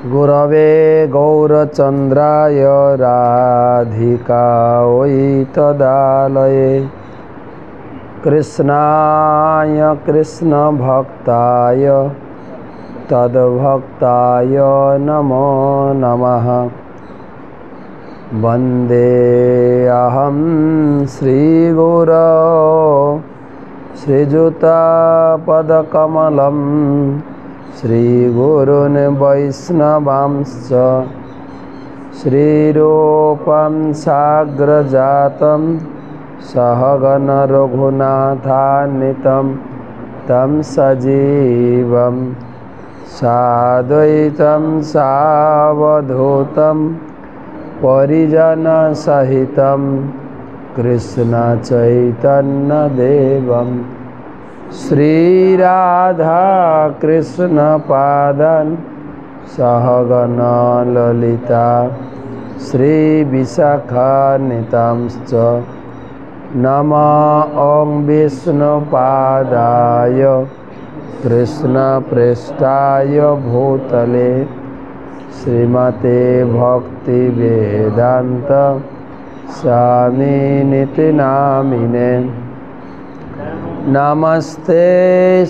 गुरवे गौरचन्द्राय राधिकायै तदालये कृष्णाय कृष्णभक्ताय तद्भक्ताय नमो नमः। वन्दे अहं श्रीगुरो श्रीयुतापदकमलं श्रीगुरून् वैष्णवांश्च श्रीरूपं साग्रजातं सहगण रघुनाथान्वितं तं सजीवं साद्वैतं सावधूतं परिजनसहितं कृष्णचैतन्यदेवं श्रीराधाकृष्णपादान् सहगण ललिता श्रीविशाखान्वितांश्च नमः विष्णुपादाय कृष्णप्रेष्ठाय भूतले श्रीमते भक्तिवेदान्त स्वामिनिति नामिने। नमस्ते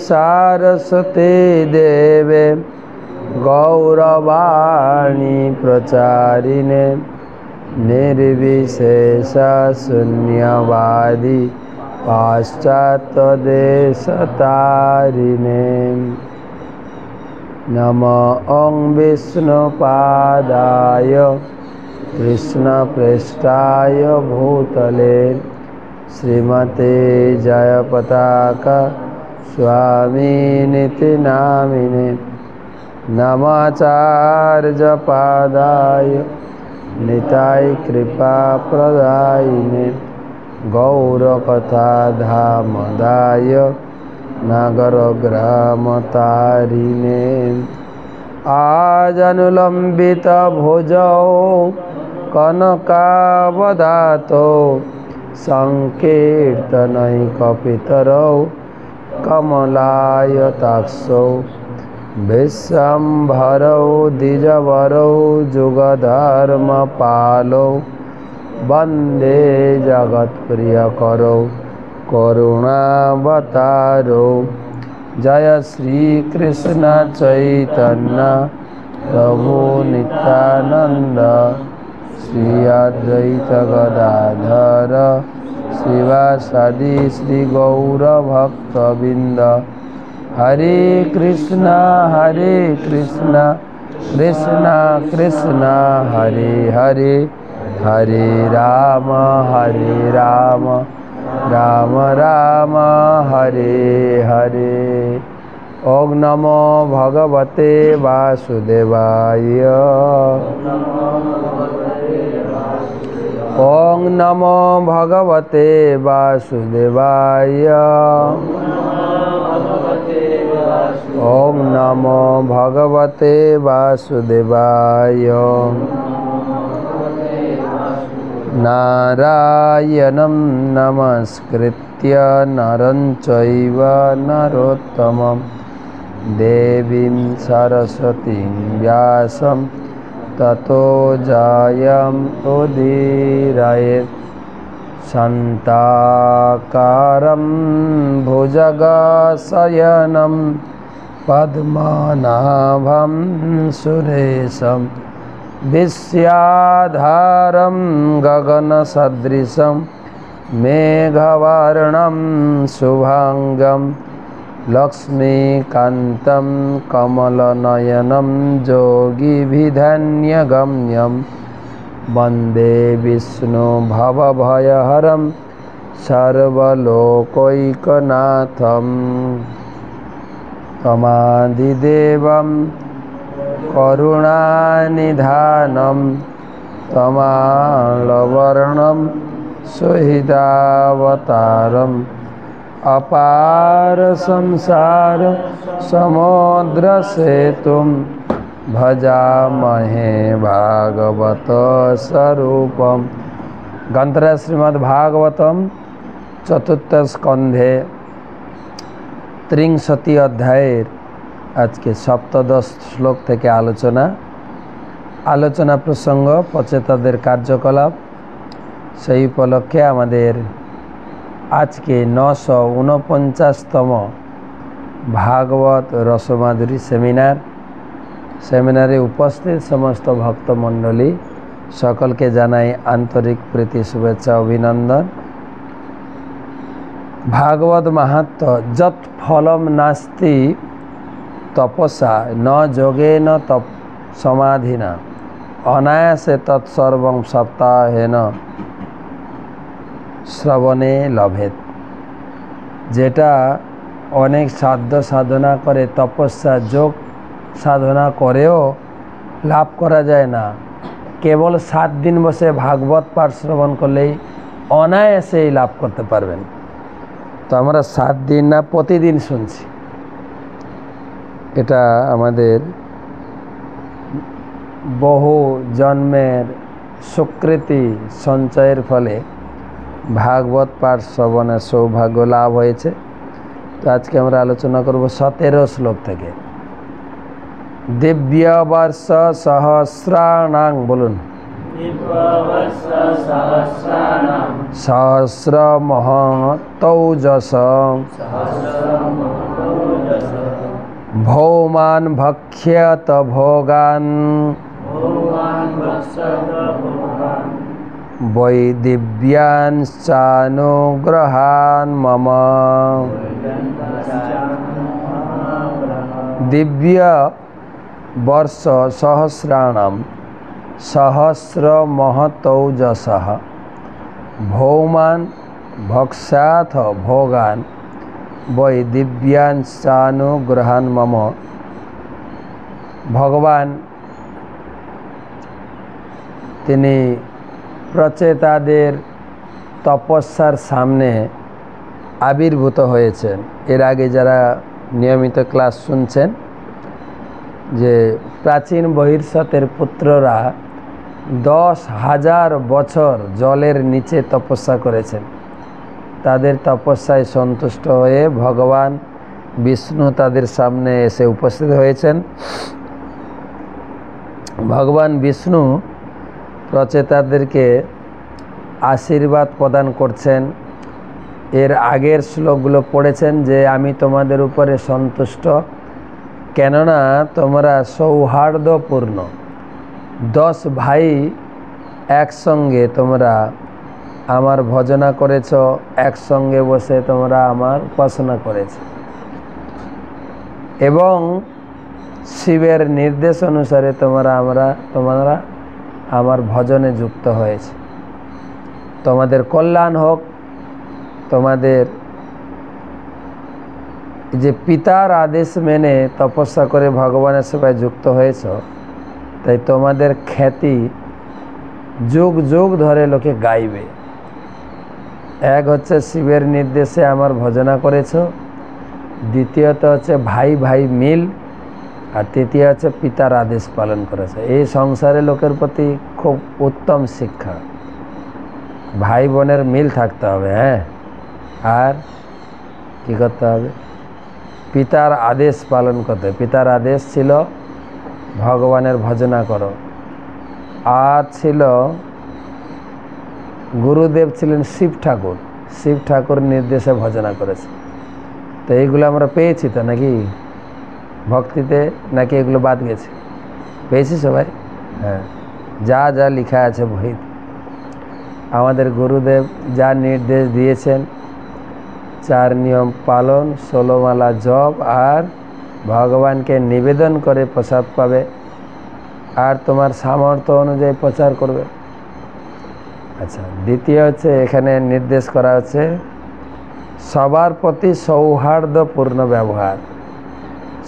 सारस्वती देवे गौरवाणी प्रचारिणे निर्विशेष शून्यवादी पाश्चात्यदेशतारिणे। नमः विष्णुपादाय कृष्णप्रेष्ठाय भूतले श्रीमते जयपताका स्वामिनिति नामिने। नमाचार्यपादाय निताय कृपाप्रदायिने गौरकथाधामदाय नागरग्रामतारिणे। आजनुलम्बितभुजौ कनकावदातो संकीर्तनैकपितरौ कमलायताक्षौ विश्वम्भरौ द्विजवरौ जुगधर्मपालौ वन्दे जगत्प्रियकरौ करुणावतारौ। जय श्रीकृष्ण चैतन्य प्रभु नित्यानंद श्री अद्वैत गदाधर शिवासादि श्री गौर भक्तबिंद। हरे कृष्णा कृष्ण कृष्ण हरे हरे, हरे राम राम राम हरे हरे। ओम नमो भगवते वासुदेवाय। ओम नमो भगवते वासुदेवाय। ओम नमो भगवते वासुदेवाय। नारायणं नमस्कृत्य नरं चैव नरोत्तमं देवीं सरस्वतीं व्यासं ततो जयमुदीरयेत्। शान्ताकारं भुजगशयनं पद्मनाभं सुरेशं विश्याधारं गगनसदृशं मेघवर्णं शुभांगं लक्ष्मीकान्तं कमलनयनं योगिभिधन्यगम्यं वन्दे विष्णु भवभयहरं सर्वलोकैकनाथं। तमादिदेवं करुणानिधानं तमालवर्णं सुहृदावतारम् अपार संसार समुद्रसेतुं भजामहे भागवत स्वरूपम। ग्रंथराज श्रीमद्भागवतम चतुर्थ स्कंधे त्रिंशति अध्याय आज के सप्तदश श्लोक থেকে আলোচনা। আলোচনা প্রসঙ্গ পচেতাদের কার্যকলাপ, সেই উপলক্ষে আমাদের আজকে 949তম ভাগবত রসমাধুরী সেমিনারে উপস্থিত সমস্ত ভক্তমণ্ডলী সকলকে জানাই আন্তরিক প্রীতি, শুভেচ্ছা, অভিনন্দন। ভাগবত মাহাত্ম্য যৎ ফলম নাস্তি তপসা ন যোগেন তপ সমাধিনা অনায়াসে তৎসর্বং সপ্তাহেন শ্রবণে লভেত। যেটা অনেক সাধ্য সাধনা করে, তপস্যা যোগ সাধনা করেও লাভ করা যায় না। কেবল 7 দিন বসে ভাগবত পাঠ শ্রবণ করলেই অনায়াসেই লাভ করতে পারবেন। তো আমরা 7 দিন না, প্রতিদিন শুনছি। এটা আমাদের বহু জন্মের স্বীকৃতি সঞ্চয়ের ফলে ভাগবত পাঠ শ্রবণের সৌভাগ্য লাভ হয়েছে। তো আজকে আমরা আলোচনা করব 17 শ্লোক থেকে। দিব্য বর্ষ সহস্রাণাং, বলুন, সহস্র মহতৌজস ভৌমান ভক্ষ্যত ভোগান বৈ দিব্যাঞ্চানুগ্রহান মম। দিব্য বর্ষ সহস্রাণাম সহস্র মহতৌজস ভৌমান ভক্ষ্যাথ ভোগান বৈ দিব্যাঞ্চানুগ্রহান মম। ভগবান তিনি প্রচেতাদের তপস্যার সামনে আবির্ভূত হয়েছেন। এর আগে যারা নিয়মিত ক্লাস শুনছেন যে প্রাচীন বহির্সতের পুত্ররা 10,000 বছর জলের নিচে তপস্যা করেছেন। তাদের তপস্যায় সন্তুষ্ট হয়ে ভগবান বিষ্ণু তাদের সামনে এসে উপস্থিত হয়েছেন। ভগবান বিষ্ণু প্রচেতাদেরকে আশীর্বাদ প্রদান করছেন। এর আগের শ্লোকগুলো পড়েছেন যে আমি তোমাদের উপরে সন্তুষ্ট, কেননা তোমরা সৌহার্দ্যপূর্ণ 10 ভাই একসঙ্গে তোমরা আমার ভজনা করেছ, একসঙ্গে বসে তোমরা আমার উপাসনা করেছ এবং শিবের নির্দেশ অনুসারে তোমরা আমার ভজনে যুক্ত হয়েছে। তোমাদের কল্যাণ হোক। তোমাদের যে পিতার আদেশ মেনে তপস্যা করে ভগবানের সেবায় যুক্ত হয়েছ, তাই তোমাদের খ্যাতি যুগ যুগ ধরে লোকে গাইবে। এক হচ্ছে শিবের নির্দেশে আমার ভজনা করেছ, দ্বিতীয়ত হচ্ছে ভাই ভাই মিল, আর তৃতীয় হচ্ছে পিতার আদেশ পালন করেছে। এই সংসারে লোকের প্রতি খুব উত্তম শিক্ষা। ভাই বোনের মিল থাকতে হবে, হ্যাঁ, আর কি করতে হবে? পিতার আদেশ পালন করতে। পিতার আদেশ ছিল ভগবানের ভজনা করো, আর ছিল গুরুদেব ছিলেন শিব ঠাকুর। শিব ঠাকুর নির্দেশে ভজনা করেছে। তো এইগুলো আমরা পেয়েছি তো নাকি ভক্তিতে, নাকি এগুলো বাদ গেছে? পেয়েছি সবাই, হ্যাঁ। যা যা লেখা আছে বইতে, আমাদের গুরুদেব যা নির্দেশ দিয়েছেন, 4 নিয়ম পালন, 16 মালা জপ, আর ভগবানকে নিবেদন করে প্রসাদ পাবে, আর তোমার সামর্থ্য অনুযায়ী প্রচার করবে। আচ্ছা, দ্বিতীয় হচ্ছে এখানে নির্দেশ করা হচ্ছে সবার প্রতি সৌহার্দ্যপূর্ণ ব্যবহার।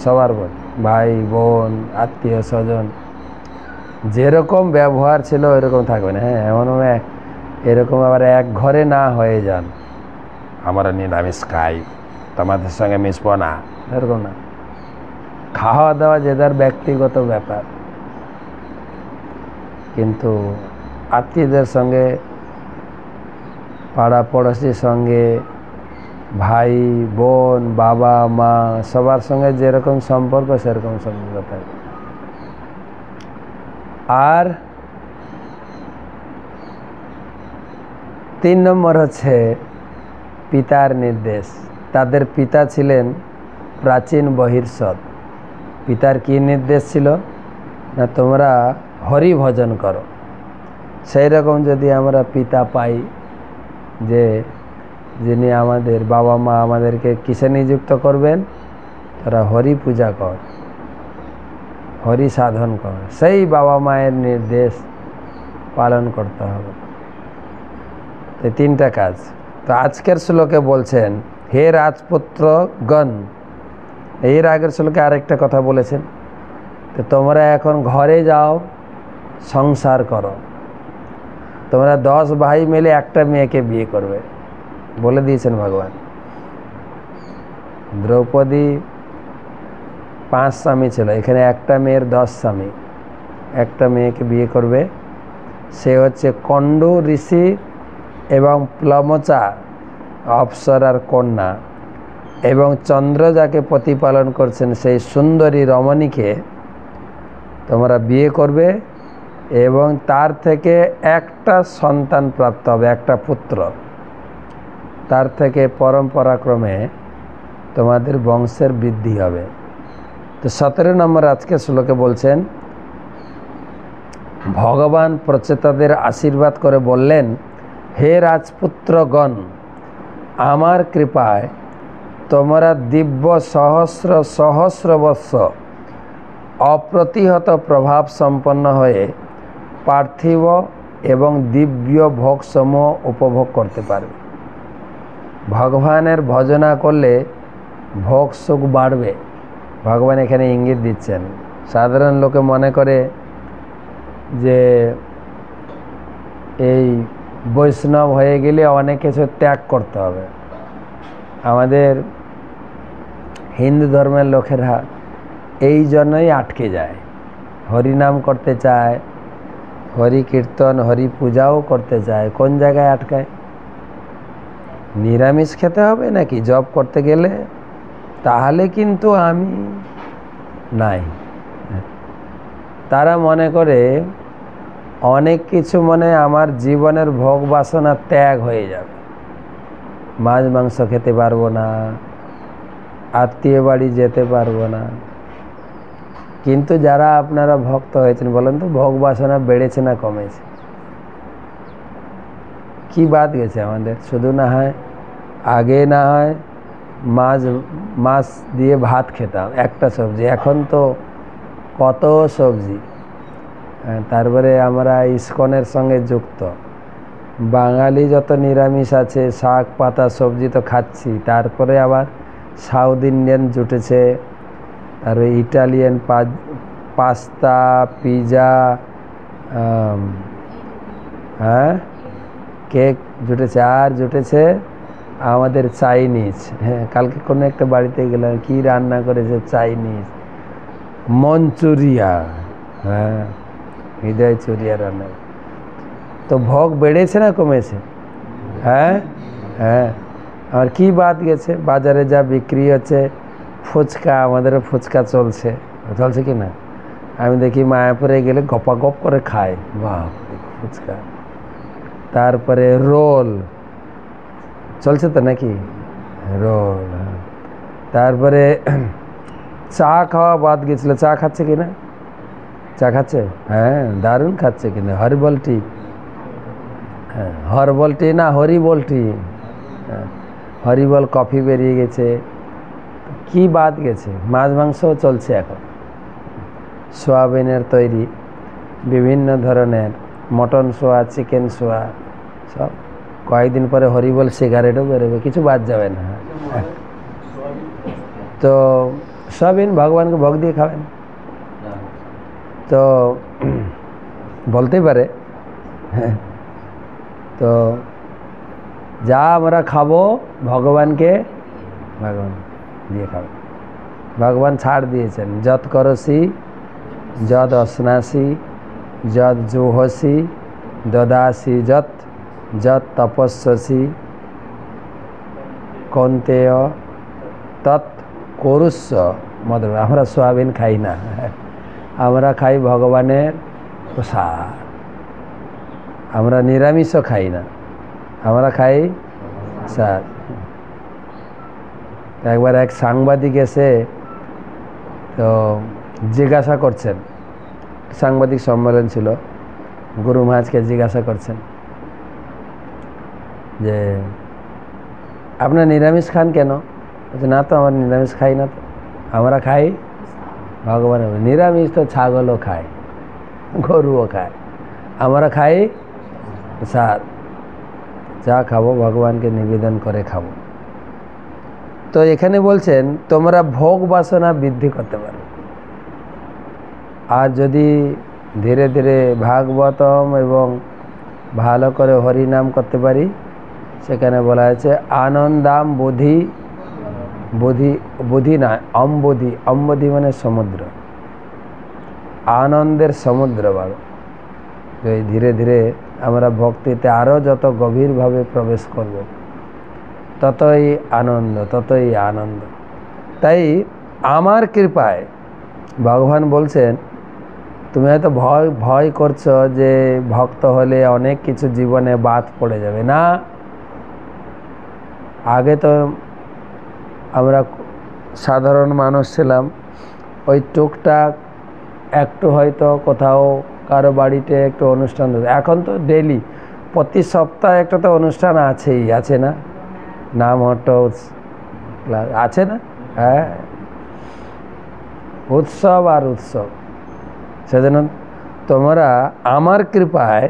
সবার প্রতি, ভাই বোন আত্মীয় স্বজন যেরকম ব্যবহার ছিল ওইরকম থাকবে না। হ্যাঁ, এমন এরকম আবার এক ঘরে না হয়ে যান, আমরা নিরামিষ খাই, তোমাদের সঙ্গে মিশবো না, এরকম না। খাওয়া দাওয়া যে যার ব্যক্তিগত ব্যাপার, কিন্তু আত্মীয়দের সঙ্গে, পাড়া পড়োশির সঙ্গে, ভাই বোন বাবা মা সবার সঙ্গে যেরকম সম্পর্ক সেরকম সম্পর্ক থাকে। আর 3 নম্বর হচ্ছে পিতার নির্দেশ। তাদের পিতা ছিলেন প্রাচীন বহির্সৎ। পিতার কি নির্দেশ ছিল? না তোমরা হরি ভজন করো। সেই রকম যদি আমরা পিতা পাই যে যিনি আমাদের বাবা মা আমাদেরকে কিসে নিযুক্ত করবেন, তারা হরি পূজা কর, হরি সাধন কর, সেই বাবা মায়ের নির্দেশ পালন করতে হবে। এই 3টা কাজ। তো আজকের শ্লোকে বলছেন, হে রাজপুত্রগণ, এর আগের শ্লোকে আরেকটা কথা বলেছেন, তো তোমরা এখন ঘরে যাও, সংসার করো। তোমরা 10 ভাই মিলে একটা মেয়েকে বিয়ে করবে বলে দিয়েছেন ভগবান। দ্রৌপদী 5 স্বামী ছিল, এখানে একটা মেয়ের 10 স্বামী। একটা মেয়েকে বিয়ে করবে, সে হচ্ছে কণ্ড ঋষি এবং প্লমচা অপ্সরার কন্যা, এবং চন্দ্র যাকে প্রতিপালন করছেন সেই সুন্দরী রমণীকে তোমরা বিয়ে করবে, এবং তার থেকে একটা সন্তান প্রাপ্ত হবে, একটা পুত্র। তার থেকে পরম্পরাক্রমে তোমাদের বংশের বৃদ্ধি হবে। তো 17 নম্বর আজকে শ্লোকে বলছেন, ভগবান প্রচেতাদের আশীর্বাদ করে বললেন, হে রাজপুত্রগণ, আমার কৃপায় তোমরা দিব্য সহস্র সহস্র বৎস অপ্রতিহত প্রভাব সম্পন্ন হয়ে পার্থিব এবং দিব্য ভোগসমূহ উপভোগ করতে পারবে। ভগবানের ভজনা করলে ভোগ সুখ বাড়বে। ভগবান এখানে ইঙ্গিত দিচ্ছেন। সাধারণ লোকে মনে করে যে এই বৈষ্ণব হয়ে গেলে অনেক কিছু ত্যাগ করতে হবে। আমাদের হিন্দু ধর্মের লোকেরা এই জন্যই আটকে যায়, হরিনাম করতে চায়, হরি কীর্তন হরি পূজাও করতে চায়। কোন জায়গায় আটকায়? নিরামিষ খেতে হবে নাকি জব করতে গেলে? তাহলে কিন্তু আমি নাই। তারা মনে করে অনেক কিছু আমার জীবনের ভোগ বাসনা ত্যাগ হয়ে যাবে, মাছ মাংস খেতে পারবো না, আত্মীয় বাড়ি যেতে পারবো না। কিন্তু যারা আপনারা ভক্ত হয়েছেন বলেন তো, ভোগ বাসনা বেড়েছে না কমেছে? কি বাদ গেছে আমাদের? শুধু না হয় আগে না হয় মাছ দিয়ে ভাত খেতাম, একটা সবজি, এখন তো কত সবজি। তারপরে আমরা ইস্কনের সঙ্গে যুক্ত, বাঙালি যত নিরামিষ আছে শাক পাতা সবজি তো খাচ্ছি, তারপরে আবার সাউথ ইন্ডিয়ান জুটেছে, তারপরে ইটালিয়ান পাস্তা পিজা, হ্যাঁ কেক জুটেছে, আর জুটেছে আমাদের চাইনিজ। হ্যাঁ, কালকে কোনো একটা বাড়িতে গেলাম, কি রান্না করেছে চাইনিজ, মঞ্চুরিয়া, হ্যাঁ হৃদয় চুরিয়া রান্না। তো ভোগ বেড়েছে না কমেছে? হ্যাঁ হ্যাঁ। আর কি বাদ গেছে? বাজারে যা বিক্রি হচ্ছে, ফুচকা, আমাদেরও ফুচকা চলছে কি না? আমি দেখি মায়াপুরে গেলে গপাগপ করে খায়, বাহ ফুচকা। তারপরে রোল চলছে তো নাকি? রোল। তারপরে চা খাওয়া বাদ গেছিল। চা খাচ্ছে কি না? চা খাচ্ছে? হ্যাঁ দারুণ খাচ্ছে কিনা। হরিবল টি, হ্যাঁ হরবল টি না হরিবল টি, হ্যাঁ হরিবল কফি বেরিয়ে গেছে। কি বাদ গেছে? মাছ মাংসও চলছে এখন, সোয়াবিনের তৈরি বিভিন্ন ধরনের মটন সোয়া, চিকেন সোয়া, সব। কয়েকদিন পরে হরিবল সিগারেটও বেরোবে, কিছু বাদ যাবে না। তো সোয়াবিন ভগবানকে ভোগ দিয়ে খাবেন, তো বলতেই পারে। তো যা আমরা খাবো ভগবানকে ভগবান দিয়ে খাবো। ভগবান ছাড় দিয়েছেন, যত করসি যদ অশ্নাসি যদ জুহসি দদাসি যত যত তপস্যসি কন্তেয় তৎ করুস্য মদ। আমরা সোয়াবিন খাই না, আমরা খাই ভগবানের প্রসাদ। আমরা নিরামিষও খাই না, আমরা খাই প্রসাদ। একবার এক সাংবাদিক এসে তো জিজ্ঞাসা করছেন, সাংবাদিক সম্মেলন ছিল, গুরু মহারাজকে জিজ্ঞাসা করছেন যে আপনার নিরামিষ খান কেন? বলছে না তো, আমরা নিরামিষ খাই না, তো আমরা খাই ভগবান। নিরামিষ তো ছাগলও খায়, গরুও খায়, আমরা খাই প্রসাদ। যা খাবো ভগবানকে নিবেদন করে খাবো। তো এখানে বলছেন তোমরা ভোগ বাসনা বৃদ্ধি করতে পারো, আর যদি ধীরে ধীরে ভাগবতম এবং ভালো করে হরিনাম করতে পারি, সেখানে বলা হয়েছে আনন্দাম বোধি, বোধি না অম্বুধি, অম্বুধি মানে সমুদ্র, আনন্দের সমুদ্র বাবা। তো এই ধীরে ধীরে আমরা ভক্তিতে আরও যত গভীরভাবে প্রবেশ করব, ততই আনন্দ, ততই আনন্দ। তাই আমার কৃপায় ভগবান বলছেন তুমি হয়তো ভয় করছো যে ভক্ত হলে অনেক কিছু জীবনে বাদ পড়ে যাবে। না, আগে তো আমরা সাধারণ মানুষ ছিলাম, ওই টুকটাক একটু হয়তো কোথাও কারো বাড়িতে একটু অনুষ্ঠান, এখন তো ডেইলি প্রতি সপ্তাহে একটা তো অনুষ্ঠান আছেই, আছে না? নাম হট আছে না? হ্যাঁ, উৎসব আর উৎসব। সেজন্য তোমরা আমার কৃপায়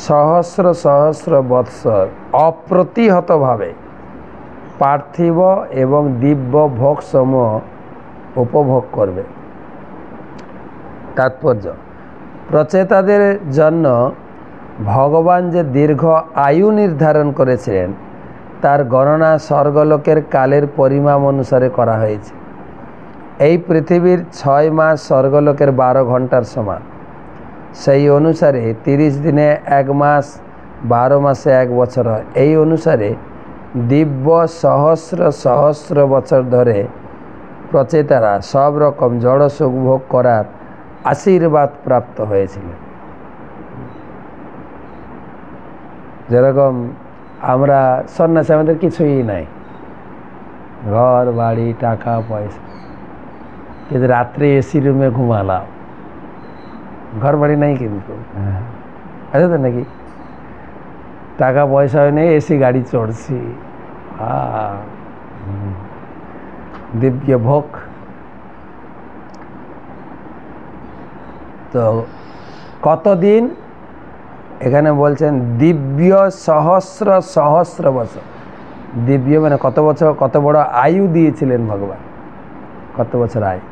সহস্র সহস্র বৎসর অপ্রতিহতভাবে পার্থিব এবং দিব্য ভোগসমূহ উপভোগ করবে। তাৎপর্য, প্রচেতাদের জন্য ভগবান যে দীর্ঘ আয়ু নির্ধারণ করেছিলেন তার গণনা স্বর্গলোকের কালের পরিমাপ অনুসারে করা হয়েছে। এই পৃথিবীর 6 মাস স্বর্গলোকের 12 ঘন্টার সমান। সেই অনুসারে 30 দিনে 1 মাস, 12 মাসে 1 বছর হয়। এই অনুসারে দিব্য সহস্র সহস্র বছর ধরে প্রচেতারা সব রকম জড় সুখ ভোগ করার আশীর্বাদ প্রাপ্ত হয়েছিলেন। যেরকম আমরা সন্ন্যাসী, আমাদের কিছুই নাই, ঘর বাড়ি টাকা পয়সা, কিন্তু রাত্রে এসি রুমে ঘুমালাম, ঘর বাড়ি নাই কিন্তু, আছে তো নাকি? টাকা পয়সা নেই, এসি গাড়ি চড়ছি, দিব্য ভোগ। তো কতদিন? এখানে বলছেন দিব্য সহস্র সহস্র বছর। দিব্য মানে কত বছর, কত বড় আয়ু দিয়েছিলেন ভগবান, কত বছর আয়ু,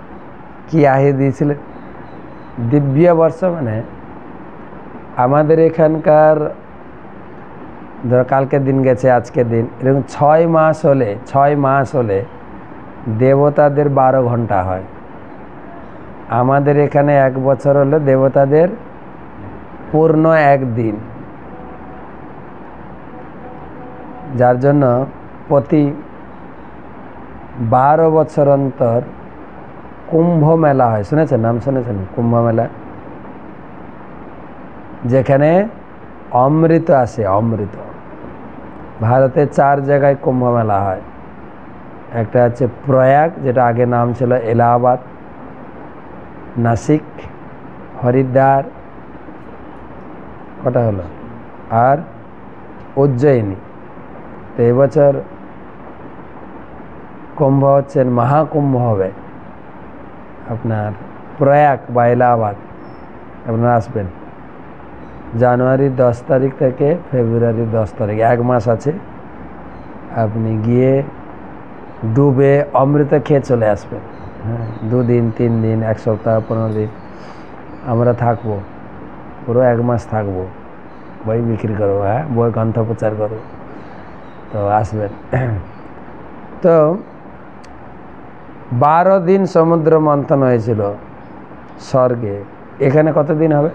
কি আয়ু দিয়েছিলেন? দিব্য বর্ষ মানে আমাদের এখানকার ধর কালকের দিন গেছে, আজকের দিন, এরকম 6 মাস হলে, 6 মাস হলে দেবতাদের 12 ঘন্টা হয়। আমাদের এখানে 1 বছর হলে দেবতাদের পূর্ণ 1 দিন। যার জন্য প্রতি 12 বছর অন্তর কুম্ভ মেলা হয়। শুনেছেন? নাম শুনেছেন? কুম্ভ মেলা, যেখানে অমৃত আসে, অমৃত। ভারতে 4 জায়গায় কুম্ভ মেলা হয়। একটা হচ্ছে প্রয়াগ, যেটা আগে নাম ছিল এলাহাবাদ, নাসিক, হরিদ্বার, কটা হলো, আর উজ্জয়িনী। তো এবছর কুম্ভ হচ্ছে, মহাকুম্ভ হবে আপনার প্রয়াগ বা এলাহাবাদ। আপনারা আসবেন জানুয়ারির 10 তারিখ থেকে ফেব্রুয়ারির 10 তারিখ, 1 মাস আছে। আপনি গিয়ে ডুবে অমৃত খেয়ে চলে আসবেন। হ্যাঁ, 2 দিন 3 দিন 1 সপ্তাহ 15 দিন আমরা থাকবো, পুরো 1 মাস থাকবো, বই বিক্রি করবো, হ্যাঁ, বই গ্রন্থ প্রচার করবো। তো আসবেন। তো 12 দিন সমুদ্র মন্থন হয়েছিল স্বর্গে। এখানে কত দিন হবে?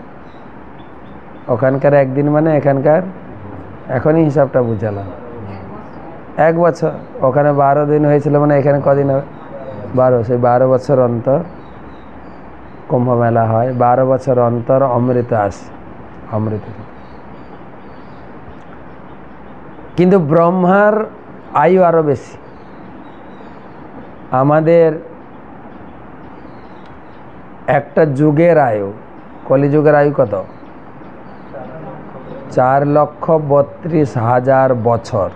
ওখানকার 1 দিন মানে এখানকার, এখনই হিসাবটা বুঝালাম, 1 বছর। ওখানে 12 দিন হয়েছিল মানে এখানে কদিন হবে? 12। সেই 12 বছর অন্তর কুম্ভ মেলা হয়, 12 বছর অন্তর অমৃত আসে, অমৃত। কিন্তু ব্রহ্মার আয়ু আরো বেশি। আমাদের একটা যুগের আয়ু, কলিযুগের আয়ু কত? 4,32,000 বছর।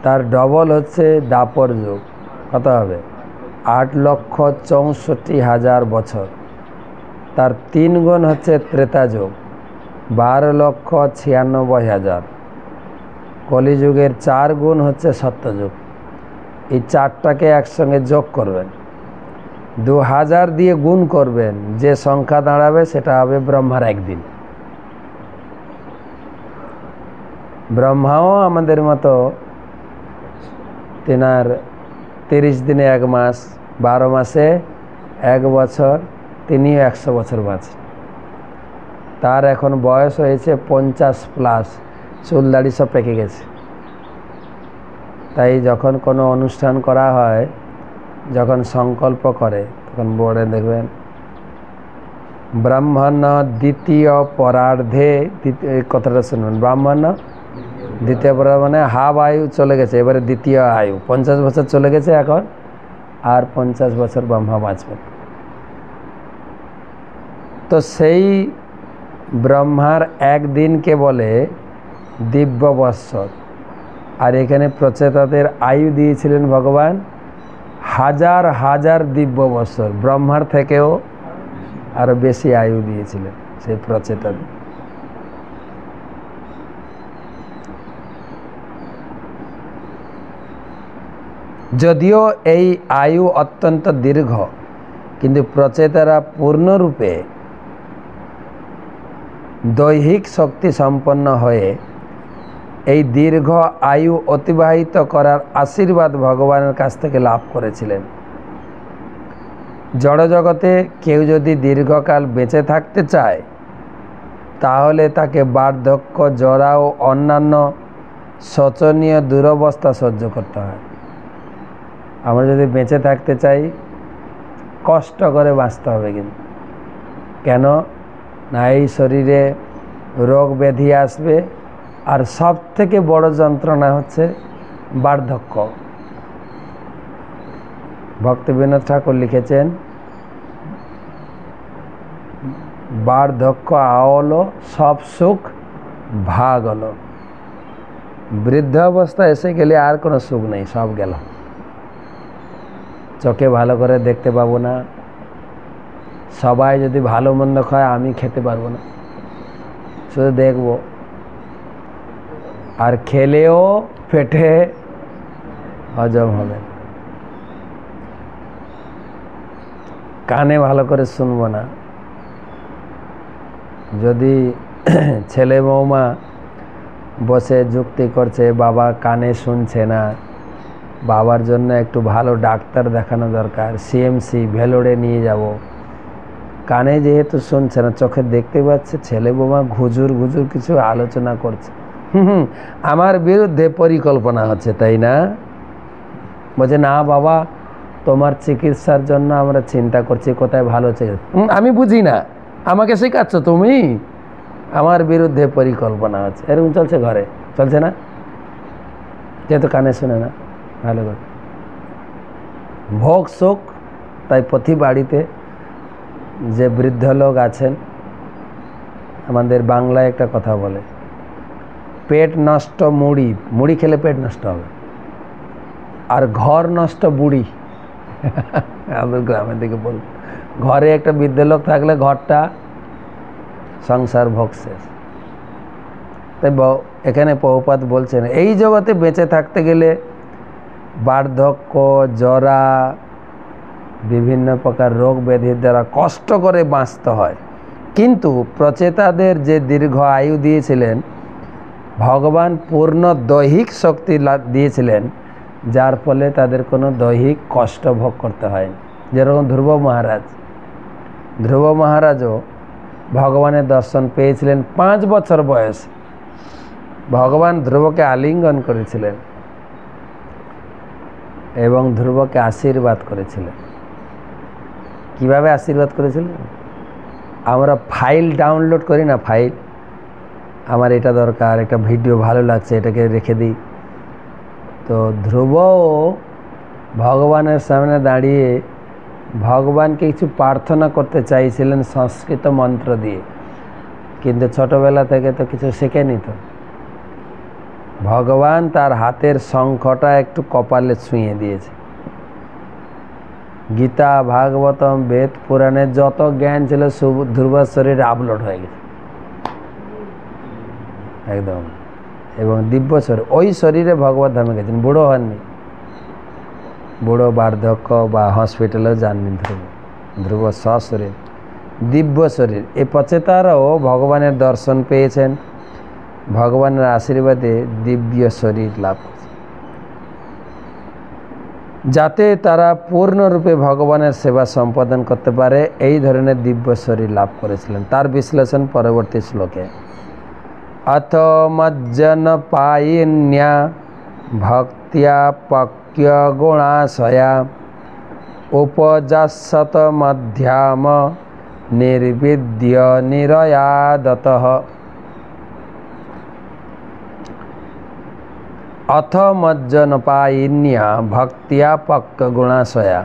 তার ডবল হচ্ছে দাপর যুগ, কত হবে? 8,64,000 বছর। তার 3 গুণ হচ্ছে ত্রেতা যুগ, 12,96,000। কলিযুগের 4 গুণ হচ্ছে সত্যযুগ। এই 4টাকে একসঙ্গে যোগ করবেন, 2000 দিয়ে গুণ করবেন, যে সংখ্যা দাঁড়াবে সেটা হবে ব্রহ্মার একদিন। ব্রহ্মাও আমাদের মতো তেনার 30 দিনে 1 মাস, 12 মাসে 1 বছর, তিনিও 100 বছর বাঁচেন। তার এখন বয়স হয়েছে 50+, চুল দাড়ি সব পেকে গেছে। তাই যখন কোনো অনুষ্ঠান করা হয়, যখন সংকল্প করে, তখন বোর্ডে দেখবেন ব্রাহ্মণ দ্বিতীয় পরার্ধে, এই কথাটা শুনবেন, ব্রাহ্মণ দ্বিতীয় পরার্ধ মানে হাফ আয়ু চলে গেছে, এবারে দ্বিতীয় আয়ু, 50 বছর চলে গেছে এখন, আর 50 বছর ব্রহ্মা বাঁচবেন। তো সেই ব্রহ্মার একদিনকে বলে দিব্য বৎসর। আর এখানে প্রচেতাদের আয়ু দিয়েছিলেন ভগবান 1000 দিব্য বৎসর, ব্রহ্মার থেকেও আরো বেশি আয়ু দিয়েছিলেন সেই প্রচেতাদের। যদিও এই আয়ু অত্যন্ত দীর্ঘ, কিন্তু প্রচেতারা পূর্ণরূপে দৈহিক শক্তি সম্পন্ন হয়ে এই দীর্ঘ আয়ু অতিবাহিত করার আশীর্বাদ ভগবানের কাছ থেকে লাভ করেছিলেন। জড়জগতে কেউ যদি দীর্ঘকাল বেঁচে থাকতে চায়, তাহলে তাকে বার্ধক্য, জরা ও অন্যান্য শোচনীয় দুরবস্থা সহ্য করতে হয়। আমরা যদি বেঁচে থাকতে চাই, কষ্ট করে বাঁচতে হবে। কিন্তু কেন না, এই শরীরে রোগ ব্যাধি আসবে, আর সব থেকে বড় যন্ত্রণা হচ্ছে বার্ধক্য। ভক্তবিনোদ ঠাকুর লিখেছেন, বার্ধক্য আওলো সব সুখ ভাগ হলো। বৃদ্ধ অবস্থা এসে গেলে আর কোনো সুখ নেই, সব গেল। চোখে ভালো করে দেখতে পাবো না, সবাই যদি ভালো মন্দ খায় আমি খেতে পারবো না, শুধু দেখবো। আর খেলেও পেটে হজম হবে, কানে ভালো করে শুনবো না। যদি ছেলে বৌমা বসে যুক্তি করছে, বাবা কানে শুনছে না, বাবার জন্য একটু ভালো ডাক্তার দেখানো দরকার, সিএমসি ভেলোরে নিয়ে যাব। কানে যেহেতু শুনছে না, চোখে দেখতে পাচ্ছে, ছেলে বৌমা ঘুজুর ঘুজুর কিছু আলোচনা করছে, আমার বিরুদ্ধে পরিকল্পনা হচ্ছে, তাই না? বলছে না বাবা, তোমার চিকিৎসার জন্য আমরা চিন্তা করছি, কোথায় ভালো চিকিৎসা। আমি বুঝি না, আমাকে শেখাচ্ছ তুমি, আমার বিরুদ্ধে পরিকল্পনা হচ্ছে। এরকম চলছে ঘরে, চলছে না? যেহেতু কানে শুনে না ভালো করে, ভোগ শোক। তাই প্রতি বাড়িতে যে বৃদ্ধ লোক আছেন, আমাদের বাংলায় একটা কথা বলে, পেট নষ্ট মুড়ি, মুড়ি খেলে পেট নষ্ট হবে, আর ঘর নষ্ট বুড়ি। আমাদের গ্রামের দিকে বল, ঘরে একটা বৃদ্ধ লোক থাকলে ঘরটা সংসার ভোগ শেষ। তাই এখানে প্রভুপাদ বলছেন, এই জগতে বেঁচে থাকতে গেলে বার্ধক্য, জরা, বিভিন্ন প্রকার রোগ ব্যাধির দ্বারা কষ্ট করে বাঁচতে হয়। কিন্তু প্রচেতাদের যে দীর্ঘ আয়ু দিয়েছিলেন, ভগবান পূর্ণ দৈহিক শক্তি দিয়েছিলেন, যার ফলে তাদের কোনো দৈহিক কষ্ট ভোগ করতে হয়। যেরকম ধ্রুব মহারাজও ভগবানের দর্শন পেয়েছিলেন 5 বছর বয়স। ভগবান ধ্রুবকে আলিঙ্গন করেছিলেন এবং ধ্রুবকে আশীর্বাদ করেছিলেন। কিভাবে আশীর্বাদ করেছিলেন? আমরা ফাইল ডাউনলোড করি না, ফাইল, আমার এটা দরকার, একটা ভিডিও ভালো লাগছে, এটাকে রেখে দিই। তো ধ্রুবও ভগবানের সামনে দাঁড়িয়ে ভগবানকে কিছু প্রার্থনা করতে চাইছিলেন সংস্কৃত মন্ত্র দিয়ে, কিন্তু ছোটবেলা থেকে তো কিছু শেখেনি। তো ভগবান তার হাতের শঙ্খটা একটু কপালে ছুঁয়ে দিয়েছে। গীতা, ভাগবতম, বেদ, পুরাণের যত জ্ঞান ছিল ধ্রুবর শরীরে আপলোড হয়ে গেছে একদম, এবং দিব্য শরীর, ওই শরীরে ভগবত ধামে গেছেন। বুড়ো হননি, বুড়ো বার্ধক্য বা হসপিটালেও যাননি ধ্রুব। ধ্রুব সশরীর দিব্য শরীর। এই পচেতারাও ভগবানের দর্শন পেয়েছেন, ভগবানের আশীর্বাদে দিব্য শরীর লাভ করেছে, যাতে তারা পূর্ণরূপে ভগবানের সেবা সম্পাদন করতে পারে। এই ধরনের দিব্য শরীর লাভ করেছিলেন। তার বিশ্লেষণ পরবর্তী শ্লোকে। অথ মজ্জন পায়িন্যা ভক্তিয়া পক্য গুণাশয়া উপজাসত মধ্যাম নির্বিদ্য নিরয়াদতঃ। অথ মজ্জনপায়িন্যা ভক্তিয়া পক্ক গুণাশয়া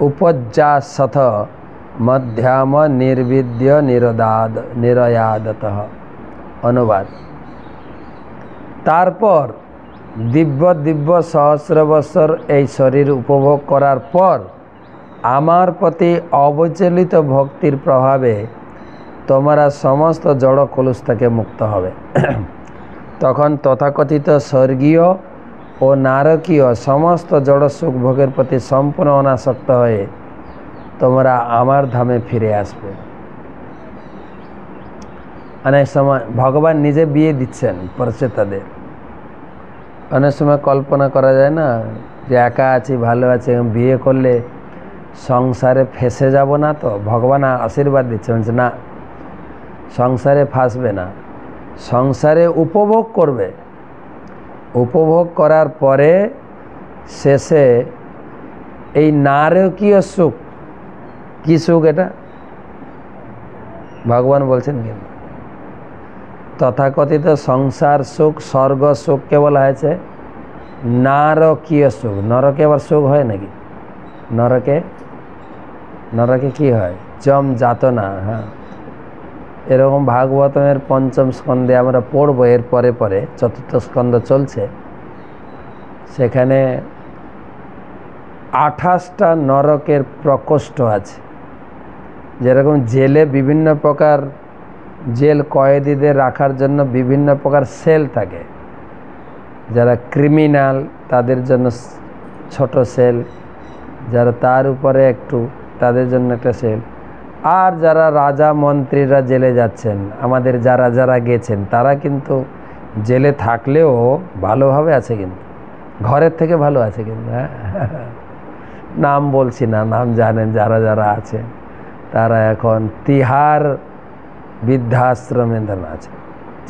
উপজাসথ মধ্যাম নির্বিদ্য নিরয়াদতঃ। অনুবাদ: তারপর দিব্য সহস্র বৎসর এই শরীর উপভোগ করার পর আমার প্রতি অবিচলিত ভক্তির প্রভাবে তোমরা সমস্ত জড় কলুষ থেকে মুক্ত হবে। তখন তথাকথিত স্বর্গীয় ও নারকীয় সমস্ত জড় সুখভোগের প্রতি সম্পূর্ণ অনাসক্ত হয়ে তোমরা আমার ধামে ফিরে আসবে। অনেক সময় ভগবান নিজে বিয়ে দিচ্ছেন পরচেতাদের। অনেক সময় কল্পনা করা যায় না যে একা আছি, ভালো আছি, বিয়ে করলে সংসারে ফেঁসে যাব না। তো ভগবান আশীর্বাদ দিচ্ছেন যে না, সংসারে ফাঁসবে না, সংসারে উপভোগ করবে। উপভোগ করার পরে শেষে এই নারকীয় সুখ, কি সুখ এটা ভগবান বলছেন, কিন্তু তথাকথিত সংসার সুখ, স্বর্গ সুখকে বলা হয়েছে নারকীয় সুখ। নরকে আবার সুখ হয় নাকি? নরকে কি হয়? যম যাতনা। হ্যাঁ, এরকম ভাগবতমের পঞ্চম স্কন্ধে আমরা পড়বো, এর পরে পরে চতুর্থ স্কন্ধ চলছে, সেখানে 28টা নরকের প্রকোষ্ঠ আছে। যেরকম জেলে বিভিন্ন প্রকার জেল কয়েদিদের রাখার জন্য বিভিন্ন প্রকার সেল থাকে, যারা ক্রিমিনাল তাদের জন্য ছোট সেল, যারা তার উপরে একটু তাদের জন্য একটা সেল, আর যারা রাজা মন্ত্রীরা জেলে যাচ্ছেন, আমাদের যারা গেছেন তারা কিন্তু জেলে থাকলেও ভালোভাবে আছে, কিন্তু ঘরের থেকে ভালো আছে। কিন্তু নাম বলছি না, নাম জানেন যারা আছে, তারা এখন তিহার বৃদ্ধাশ্রমে আছে,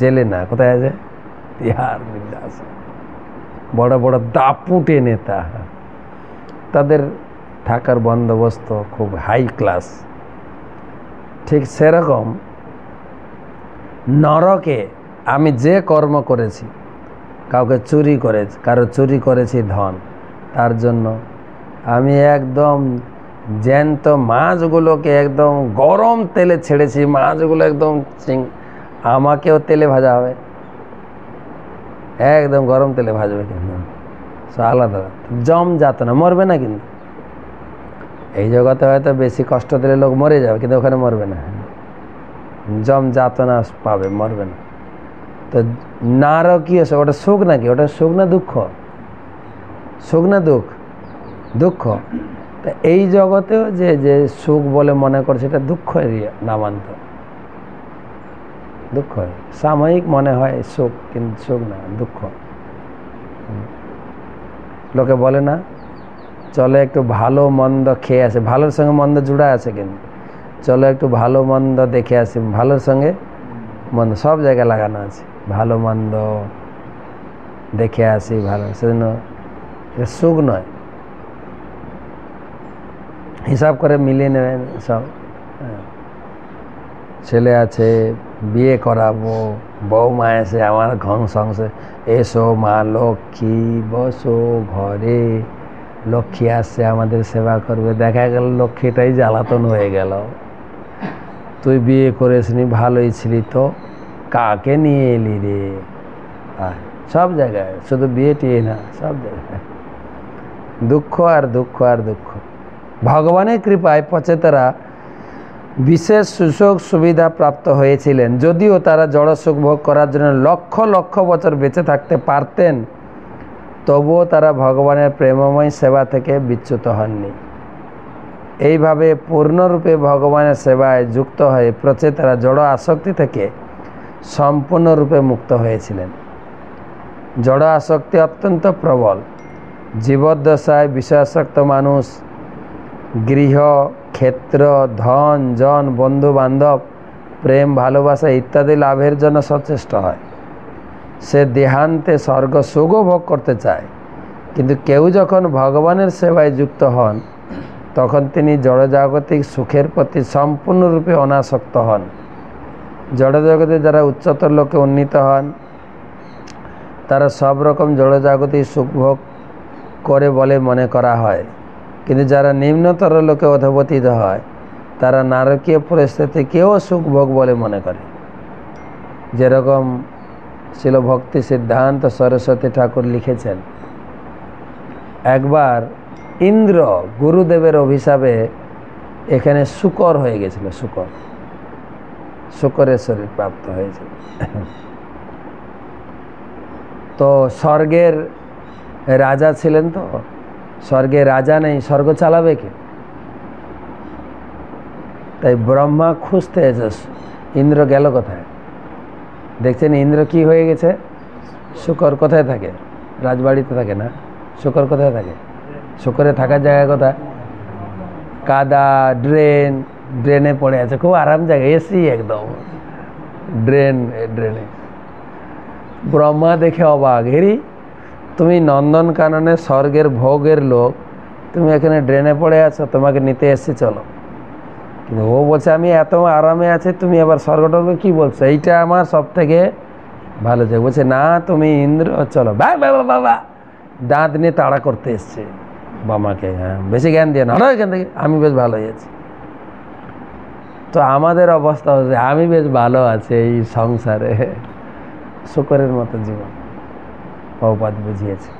জেলে না। কোথায় আছে? তিহার বৃদ্ধাশ্রম। বড় বড় দাপুটে নেতা, তাদের থাকার বন্দোবস্ত খুব হাই ক্লাস। ঠিক সেরকম নরকে আমি যে কর্ম করেছি, কাউকে চুরি করেছি, কারো চুরি করেছি ধন, তার জন্য আমি একদম জ্যান্ত মাছগুলোকে একদম গরম তেলে ছেড়েছি, মাছগুলো একদম আমাকেও তেলে ভাজা হবে, একদম গরম তেলে ভাজবে, কিন্তু আলাদা জম যাতনা, মরবে না। কিন্তু এই জগতে হয়তো বেশি কষ্ট দিলে লোক মরে যাবে, কিন্তু ওখানে মরবে না, জম যাতনা পাবে, মরবে না। তো নারকীয় ওটা সুখ নাকি? ওটা সুখ না দুঃখ? সুখ না দুঃখ। তা এই জগতেও যে সুখ বলে মনে করছে, এটা দুঃখেরই নামান্তর। দুঃখ সাময়িক মনে হয় সুখ, কিন্তু সুখ না, দুঃখ। লোকে বলে না, চলো একটু ভালো মন্দ খেয়ে আসে, ভালোর সঙ্গে মন্দ জুড়া আছে, কিন্তু চলো একটু ভালো মন্দ দেখে আসি, ভালোর সঙ্গে মন্দ সব জায়গায় লাগানো আছে, ভালো মন্দ দেখে আসি, ভালো, সেজন্য এটা সুখ নয়। হিসাব করে মিলিয়ে নেবেন সব। ছেলে আছে, বিয়ে করাবো, বৌমা এসে আমার ঘং সংসে, এসো মা লক্ষ্মী বসো ঘরে, লক্ষ্মী আসছে আমাদের সেবা করবে। দেখা গেল লক্ষ্মীটাই জ্বালাতন হয়ে গেল। তুই বিয়ে করিসনি, ভালোই ছিলি তো, কাকে নিয়ে এলি রে? সব জায়গায়, শুধু বিয়ে টিয়ে না, সব জায়গায় দুঃখ আর দুঃখ আর দুঃখ। ভগবানের কৃপায় পচেতারা বিশেষ সুযোগ সুবিধা প্রাপ্ত হয়েছিলেন। যদিও তারা জড় সুখ ভোগ করার জন্য লক্ষ লক্ষ বছর বেঁচে থাকতে পারতেন, তবুও তারা ভগবানের প্রেমময় সেবা থেকে বিচ্যুত হননি। এইভাবে পূর্ণরূপে ভগবানের সেবায় যুক্ত হয়ে প্রচেতারা জড় আসক্তি থেকে সম্পূর্ণরূপে মুক্ত হয়েছিলেন। জড় আসক্তি অত্যন্ত প্রবল। জীবদ্দশায় বিষয়াসক্ত মানুষ গৃহ, ক্ষেত্র, ধন জন, বন্ধু বান্ধব, প্রেম ভালোবাসা ইত্যাদি লাভের জন্য সচেষ্ট হয়। সে দেহান্তে স্বর্গ সুখও ভোগ করতে চায়, কিন্তু কেউ যখন ভগবানের সেবায় যুক্ত হন তখন তিনি জড়জাগতিক সুখের প্রতি সম্পূর্ণরূপে অনাসক্ত হন। জড়জগতে যারা উচ্চতর লোকে উন্নীত হন তারা সব রকম জড়জাগতিক সুখ ভোগ করে বলে মনে করা হয়, কিন্তু যারা নিম্নতর লোকে অধঃপতিত হয় তারা নারকীয় পরিস্থিতিকেও সুখ ভোগ বলে মনে করে। যেরকম শিল ভক্তি সিদ্ধান্ত সরস্বতী ঠাকুর লিখেছেন, একবার ইন্দ্র গুরুদেবের অভিশাপে এখানে শুকর হয়ে গেছিল। শুকরের শরীর প্রাপ্ত হয়েছিল। তো স্বর্গের রাজা ছিলেন, তো স্বর্গে রাজা নেই, স্বর্গ চালাবে কে? তাই ব্রহ্মা খুঁজতে এসে ইন্দ্র গেল কোথায়? দেখছেন ইন্দ্র কি হয়ে গেছে? শুকর কোথায় থাকে? রাজবাড়িতে থাকে না, শুকর কোথায় থাকে? শুকরে থাকার জায়গা কোথায়? কাদা, ড্রেনে পড়ে আছে, খুব আরাম জায়গা, এসি একদম ড্রেনে। ব্রহ্মা দেখে অবাক, হেরি তুমি নন্দনকাননে স্বর্গের ভোগের লোক, তুমি এখানে ড্রেনে পড়ে আছো, তোমাকে নিতে এসছি, চলো। কিন্তু ও বলছে আমি এত আরামে আছি, তুমি আবার স্বর্গটর্গ কি বলছো? এইটা আমার সব থেকে ভালো জায়গা। বলছে না তুমি ইন্দ্র, চলো। বাবা দাঁত নিয়ে তাড়া করতে এসছে বামাকে। হ্যাঁ, বেশি জ্ঞান দিয়ে না, এখান থেকে, আমি বেশ ভালো আছি। তো আমাদের অবস্থা হচ্ছে আমি বেশ ভালো আছি এই সংসারে, শুকরের মতো জীবন। প্রভুপাদ বুঝিয়েছে।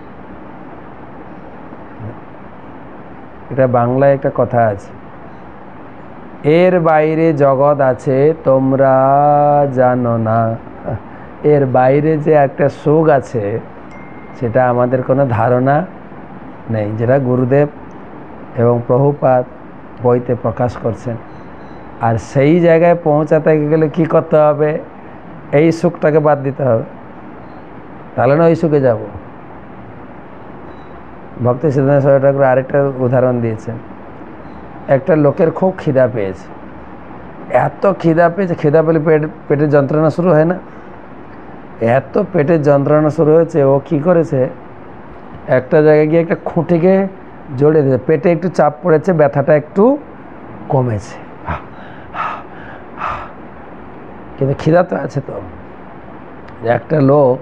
এটা বাংলায় একটা কথা আছে, এর বাইরে জগৎ আছে তোমরা জানো না। এর বাইরে যে একটা সুখ আছে সেটা আমাদের কোনো ধারণা নেই, যেটা গুরুদেব এবং প্রভুপাদ বইতে প্রকাশ করছেন। আর সেই জায়গায় পৌঁছাতে গেলে কি করতে হবে? এই সুখটাকে বাদ দিতে হবে, তাহলে না ওই সুখে যাব। ভক্তি সিদ্ধান্ত সরস্বতী ঠাকুর আরেকটা উদাহরণ দিয়েছেন। একটা লোকের খুব খিদা পেয়েছে, এত খিদা পেয়েছে, খিদা পেলে পেটের যন্ত্রণা শুরু হয় না? এত পেটের যন্ত্রণা শুরু হয়েছে, ও কি করেছে, একটা জায়গায় গিয়ে একটা খুঁটিকে জড়িয়ে দিয়েছে, পেটে একটু চাপ পড়েছে, ব্যথাটা একটু কমেছে, কিন্তু খিদা তো আছে। তো একটা লোক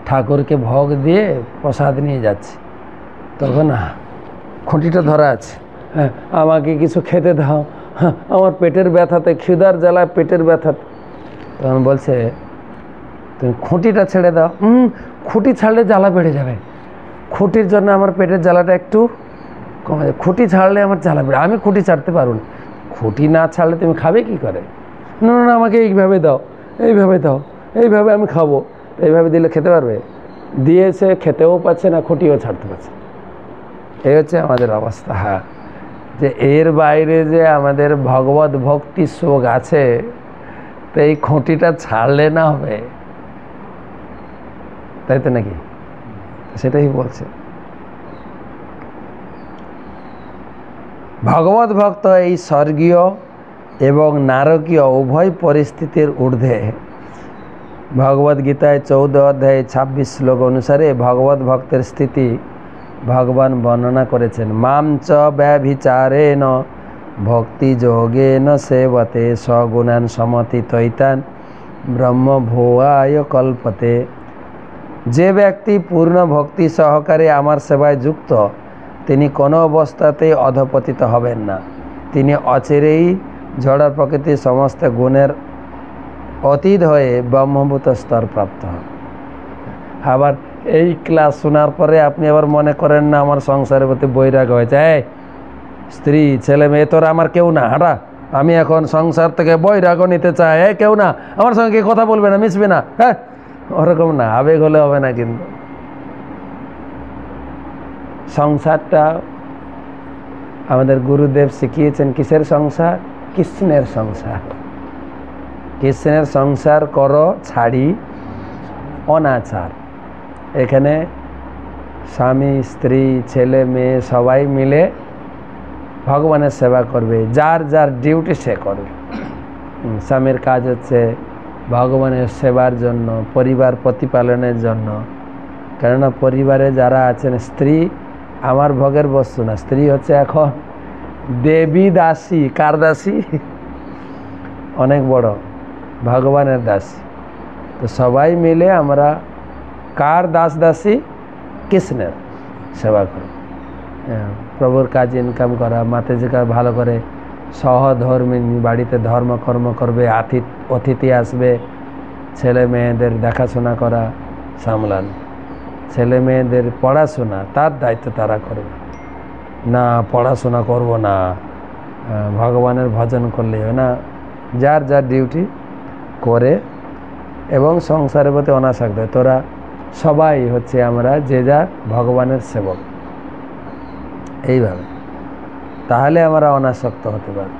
ঠাকুরকে ভোগ দিয়ে প্রসাদ নিয়ে যাচ্ছে, তখন খুঁটিটা ধরা আছে, হ্যাঁ আমাকে কিছু খেতে দাও, হ্যাঁ আমার পেটের ব্যথাতে, খিদার জ্বালায় পেটের ব্যথাতে। তখন বলছে তুমি খুঁটিটা ছেড়ে দাও। খুঁটি ছাড়লে জ্বালা বেড়ে যাবে, খুঁটির জন্য আমার পেটের জ্বালাটা একটু কমে যাবে, খুঁটি ছাড়লে আমার জ্বালা বেড়ে, আমি খুঁটি ছাড়তে পারবো না। খুঁটি না ছাড়লে তুমি খাবে কি করে? না না আমাকে এইভাবে দাও, এইভাবে দাও, এইভাবে আমি খাবো। এইভাবে দিলে খেতে পারবে? দিয়েছে, খেতেও পাচ্ছে না, খুঁটিও ছাড়তে পারছে। এই হচ্ছে আমাদের অবস্থা। হ্যাঁ, যে এর বাইরে যে আমাদের ভগবত ভক্তি সুখ আছে, তো এই খুঁটিটা ছাড়লে না হবে, তাই তো নাকি? সেটাই বলছে। ভগবত ভক্ত এই স্বর্গীয় এবং নারকীয় উভয় পরিস্থিতির ঊর্ধ্বে। ভগবদ্গীতায় 14 অধ্যায় 26 শ্লোক অনুসারে ভগবত ভক্তের স্থিতি ভগবান বর্ণনা করেছেন, মাম চ ব্যভিচারেণ ভক্তি যোগেন সেবতে সগুণান সমতি তৈতান ব্রহ্মভুয়ায় কল্পতে। যে ব্যক্তি পূর্ণ ভক্তি সহকারে আমার সেবায় যুক্ত, তিনি কোনো অবস্থাতেই অধপতিত হবেন না। তিনি অচিরেই জড় প্রকৃতির সমস্ত গুণের অতীত হয়ে ব্রহ্মভূত স্তর প্রাপ্ত হন। আবার এই ক্লাস শোনার পরে আপনি আবার মনে করেন না আমার সংসারের প্রতি বৈরাগ হয়েছে, এই স্ত্রী ছেলে মেয়ে তোরা আমার কেউ না, হাঁটা, আমি এখন সংসার থেকে বৈরাগ নিতে চাই, কেউ না আমার সঙ্গে কথা বলবে না, মিশবে না, হ্যাঁ ওরকম না, আবেগ হলে হবে না। কিন্তু সংসারটা আমাদের গুরুদেব শিখিয়েছেন কিসের সংসার? কৃষ্ণের সংসার। কৃষ্ণের সংসার করো ছাড়ি অনাচার। এখানে স্বামী স্ত্রী ছেলে মেয়ে সবাই মিলে ভগবানের সেবা করবে, যার যার ডিউটি সে করবে। স্বামীর কাজ হচ্ছে ভগবানের সেবার জন্য, পরিবার প্রতিপালনের জন্য। কেননা পরিবারে যারা আছেন, স্ত্রী আমার ভোগের বস্তু না, স্ত্রী হচ্ছে এখন দেবী দাসী। কার দাসী? অনেক বড়, ভগবানের দাসী। তো সবাই মিলে আমরা কার দাস দাসী? কৃষ্ণের সেবা করি। প্রভুর কাজ ইনকাম করা, মাতাজিকে ভালো করে সহধর্মিনী বাড়িতে ধর্মকর্ম করবে, অতিথি আসবে, ছেলে মেয়েদের দেখাশোনা করা, সামলান। ছেলে মেয়েদের পড়াশোনা তার দায়িত্ব তারা করবে না, পড়াশোনা করব না, ভগবানের ভজন করলে হয় না। যার যার ডিউটি করে এবং সংসারের প্রতি অনাসক্ত। তোরা সবাই হচ্ছে আমরা যে যার ভগবানের সেবক, এইভাবে তাহলে আমরা অনাসক্ত হতে পারি।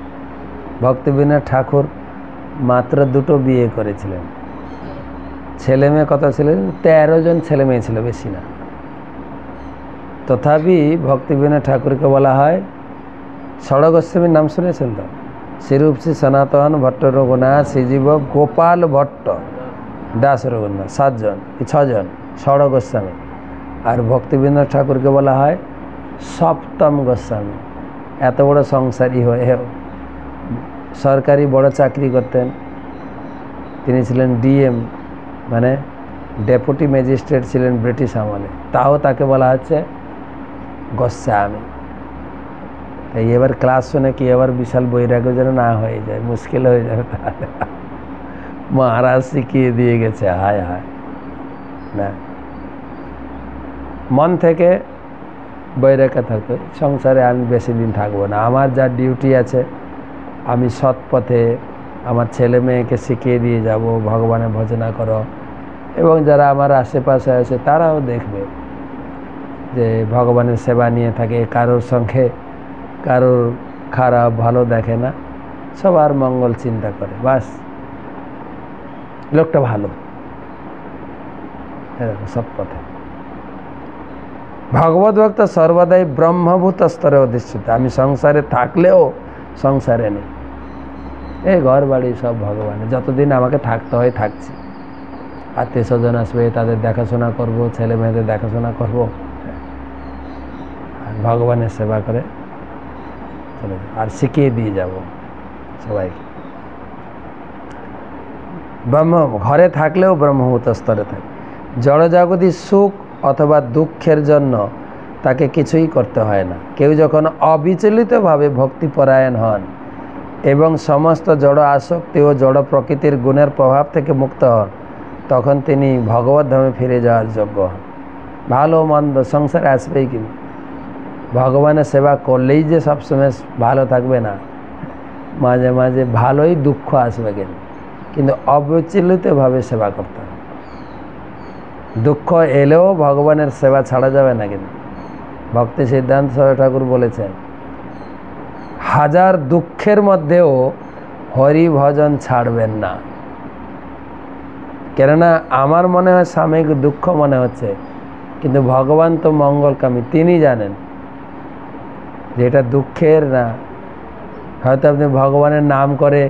ভক্তিবিনোদ ঠাকুর মাত্র 2টো বিয়ে করেছিলেন। ছেলে মেয়ে কত ছিলেন? 13 জন ছেলে মেয়ে ছিল, বেশি না। তথাপি ভক্তিবিনোদ ঠাকুরকে বলা হয় ষড় গোস্বামীর নাম শুনেছেন তো? শ্রীরূপ শ্রী সনাতন ভট্ট রঘুনাথ শ্রীজীব গোপাল ভট্ট দাস রঘুনাথ, 7 জন, 6 জন ষড় গোস্বামী। আর ভক্তিবিনোদ ঠাকুরকে বলা হয় সপ্তম গোস্বামী। এত বড় সংসারী হয়ে সরকারি বড় চাকরি করতেন। তিনি ছিলেন ডিএম, মানে ডেপুটি ম্যাজিস্ট্রেট ছিলেন ব্রিটিশ আমলে, তাও তাকে বলা হচ্ছে গোস্বামী। তাই এবার ক্লাস শুনে কি এবার বিশাল বৈরাগ্য যেন না হয়ে যায়, মুশকিল হয়ে যাবে। তাহলে মহারাজ শিখিয়ে দিয়ে গেছে, হায় হায় না। মন থেকে বৈরাগ্য থাকতে, সংসারে আমি বেশি দিন থাকবো না, আমার যা ডিউটি আছে আমি সৎ পথে আমার ছেলে মেয়েকে শিখিয়ে দিয়ে যাব, ভগবানের ভজনা করো। এবং যারা আমার আশেপাশে আছে তারাও দেখবে যে ভগবানের সেবা নিয়ে থাকে, কারোর সঙ্গে কারোর খারাপ ভালো দেখে না, সবার মঙ্গল চিন্তা করে, বাস লোকটা ভালো, সৎ পথে। ভগবত ভক্ত সর্বদাই ব্রহ্মভূত স্তরে অধিষ্ঠিত। আমি সংসারে থাকলেও সংসারে নেই, এই ঘর বাড়ি সব ভগবানের। যতদিন আমাকে থাকতে হয় থাকছি, আত্মীয় স্বজন আসবে তাদের দেখাশোনা করব, ছেলে মেয়েদের দেখাশোনা করব, আর ভগবানের সেবা করে চলে আর শিখিয়ে দিয়ে যাব সবাইকে। ঘরে থাকলেও ব্রহ্মভূত স্তরে থাকে। জড়জাগতিক সুখ অথবা দুঃখের জন্য তাকে কিছুই করতে হয় না। কেউ যখন অবিচলিতভাবে ভক্তিপরায়ণ হন এবং সমস্ত জড় আসক্তি ও জড় প্রকৃতির গুণের প্রভাব থেকে মুক্ত হন, তখন তিনি ভগবত ধামে ফিরে যাওয়ার যোগ্য হন। ভালো মন্দ সংসারে আসবেই, কিন্তু ভগবানের সেবা করলেই যে সবসময় ভালো থাকবে না, মাঝে মাঝে ভালোই দুঃখ আসবে, কিন্তু অবিচলিতভাবে সেবা করতে হবে। দুঃখ এলেও ভগবানের সেবা ছাড়া যাবে না। কিন্তু ভক্তি সিদ্ধান্ত সরস্বতী ঠাকুর বলেছেন, 1000 দুঃখের মধ্যেও হরি ভজন ছাড়বেন না। কেননা আমার মনে হয় সাময়িক দুঃখ মনে হচ্ছে, কিন্তু ভগবান তো মঙ্গলকামী, তিনি জানেন যে এটা দুঃখের না। হয়তো আপনি ভগবানের নাম করে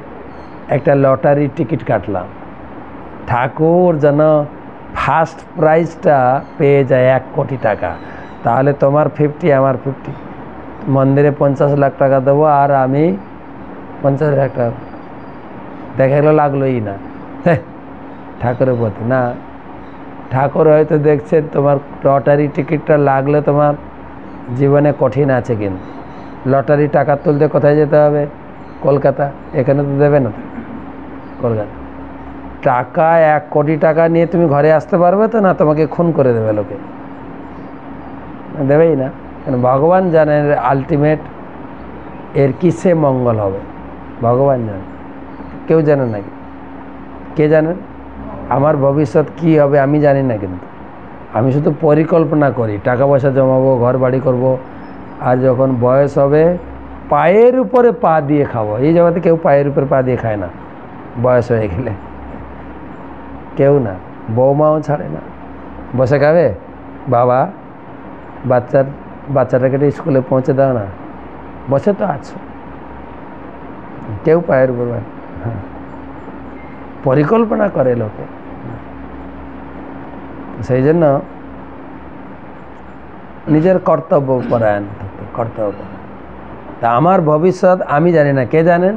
একটা লটারি টিকিট কাটলাম, ঠাকুর যেন ফার্স্ট প্রাইজটা পেয়ে যায় 1 কোটি টাকা, তাহলে তোমার 50 আমার 50, মন্দিরে 50 লাখ টাকা দেবো আর আমি 50 লাখ টাকা। দেখা গেলো লাগলোই না, ঠাকুরের প্রতি না। ঠাকুর হয়তো দেখছে তোমার লটারি টিকিটটা লাগলে তোমার জীবনে কঠিন আছে, কিন্তু লটারি টাকা তুলতে কোথায় যেতে হবে? কলকাতা। এখানে তো দেবে না, কলকাতা। টাকা 1 কোটি টাকা নিয়ে তুমি ঘরে আসতে পারবে তো? না, তোমাকে খুন করে দেবে লোকে, দেবেই না। কেন? ভগবান জানেন আলটিমেট এর কিসে মঙ্গল হবে, ভগবান জানেন, কেউ জানে না। কে জানেন? আমার ভবিষ্যৎ কি হবে আমি জানি না, কিন্তু আমি শুধু পরিকল্পনা করি, টাকা পয়সা জমাবো, ঘর বাড়ি করব, আর যখন বয়স হবে পায়ের উপরে পা দিয়ে খাবো। এই জগতে কেউ পায়ের উপরে পা দিয়ে খায় না বয়স হয়ে গেলে, কেউ না, বৌমাও ছাড়ে না। বসে খাবে? বাবা বাচ্চাটাকে স্কুলে পৌঁছে দাও না, বসে তো আছো, কেউ পায়ের উপর। হ্যাঁ, পরিকল্পনা করে লোকে। সেই জন্য নিজের কর্তব্য পরায়ণ থাকতে, কর্তব্য। তা আমার ভবিষ্যৎ আমি জানি না, কে জানেন?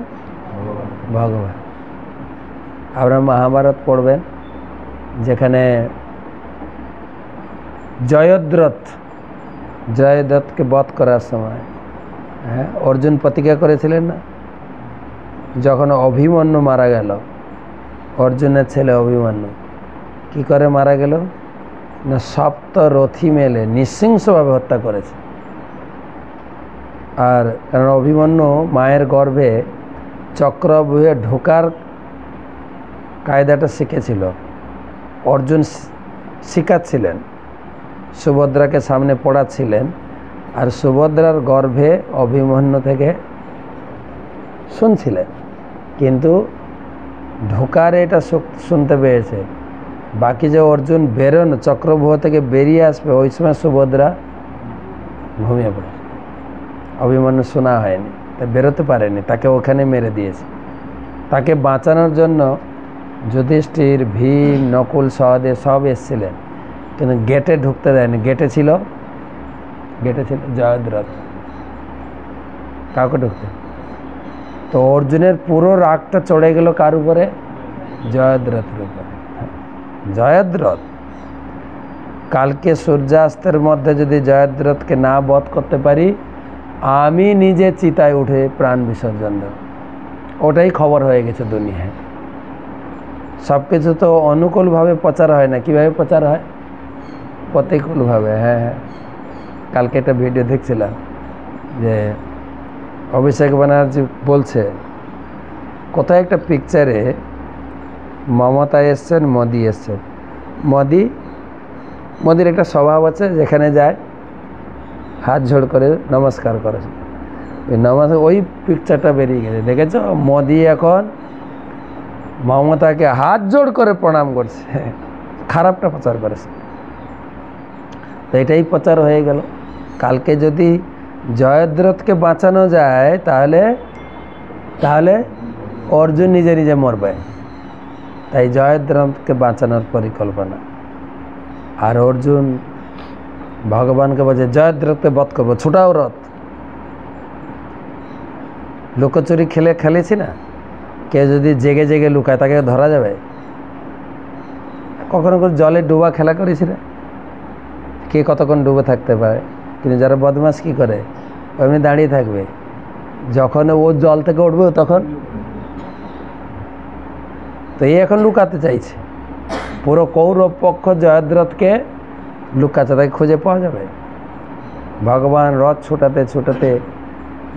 ভগবান। আপনারা মহাভারত পড়বেন, যেখানে জয়দ্রথকে বধ করার সময়, হ্যাঁ, অর্জুন প্রতিজ্ঞা করেছিলেন না, যখন অভিমন্যু মারা গেল, অর্জুনের ছেলে অভিমন্যু কি করে মারা গেল না, সপ্তরথী মেলে নৃশংসভাবে হত্যা করেছে। আর কারণ অভিমন্যু মায়ের গর্ভে চক্রব্যূহে ঢোকার কায়দাটা শিখেছিল, অর্জুন শিখাচ্ছিলেন, সুভদ্রাকে সামনে পড়াচ্ছিলেন, আর সুভদ্রার গর্ভে অভিমন্যু থেকে শুনছিলেন, কিন্তু ঢোকার এটা শুনতে পেয়েছে। বাকি যে অর্জুন বেরোনো চক্রব্যূহ থেকে বেরিয়ে আসবে, ওই সময় সুভদ্রা ঘুমিয়ে পড়েছে, অভিমন্যু শোনা হয়নি, তা বেরোতে পারেনি, তাকে ওখানে মেরে দিয়েছে। তাকে বাঁচানোর জন্য যুধিষ্ঠির, ভীম, নকুল, সহদেব সব এসেছিলেন, কিন্তু গেটে ঢুকতে দেয়নি। গেটে ছিল জয়দ্রথ, কাউকে ঢুকতে। তো অর্জুনের পুরো রাগটা চড়ে গেল কার উপরে? জয়দ্রথের উপরে। জয়দ্রথ কালকে সূর্যাস্তের মধ্যে যদি জয়দ্রথকে না বধ করতে পারি, আমি নিজে চিতায় উঠে প্রাণ বিসর্জন দেব। ওটাই খবর হয়ে গেছে দুনিয়ায়। সব কিছু তো অনুকূলভাবে প্রচার হয় না, কীভাবে প্রচার হয়? প্রতিকূলভাবে। হ্যাঁ হ্যাঁ, কালকে একটা ভিডিও দেখছিলাম যে অভিষেক ব্যানার্জি বলছে, কোথায় একটা পিকচারে মমতা এসছেন, মোদি এসছেন। মোদির একটা স্বভাব আছে, যেখানে যায় হাত ঝোড় করে নমস্কার করে, ওই পিকচারটা বেরিয়ে গেছে, দেখেছো? মোদি এখন মমতাকে হাত জোড় করে প্রণাম করছে, খারাপটা প্রচার করেছে। তো এটাই প্রচার হয়ে গেল। কালকে যদি জয়দ্রথকে বাঁচানো যায়, তাহলে অর্জুন নিজে নিজে মরবে। তাই জয়দ্রথকে বাঁচানোর পরিকল্পনা। আর অর্জুন ভগবানকে বলছে, জয়দ্রথকে বধ করবো, ছুটাও রথ। লুকোচুরি খেলেছি না, কেউ যদি জেগে জেগে লুকায় তাকে ধরা যাবে? কখনো করে জলে ডুবা খেলা করেছি না, কে কতক্ষণ ডুবে থাকতে পারে। কিন্তু যারা বদমাশ কী করে, এমনি দাঁড়িয়ে থাকবে, যখন ও জল থেকে উঠবে তখন। তো এই এখন লুকাতে চাইছে, পুরো কৌরব পক্ষ জয়দ্রথকে লুকাচ্ছে, তাকে খুঁজে পাওয়া যাবে? ভগবান রথ ছুটাতে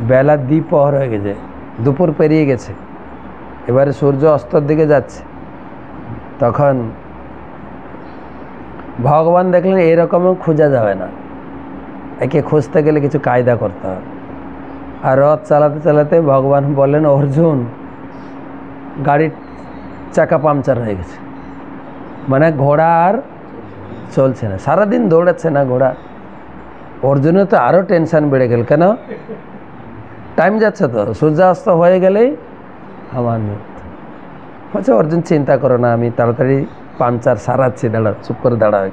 বেলা দ্বিপ্রহর হয়ে গেছে, দুপুর পেরিয়ে গেছে, এবারে সূর্য অস্তর দিকে যাচ্ছে। তখন ভগবান দেখলেন এরকমও খোঁজা যাবে না, একে খুঁজতে গেলে কিছু কায়দা করতে হবে। আর রথ চালাতে ভগবান বললেন, অর্জুন গাড়ির চাকা পাংচার হয়ে গেছে, মানে ঘোড়া আর চলছে না, সারাদিন দৌড়াচ্ছে না ঘোড়া। অর্জুনের তো আরও টেনশন বেড়ে গেল, কেন? টাইম যাচ্ছে তো, সূর্যাস্ত হয়ে গেলেই আমার মৃত্যু। বলছে, অর্জুন চিন্তা করো না, আমি তাড়াতাড়ি পাংচার সারাচ্ছি, চুপ করে দাঁড়াও।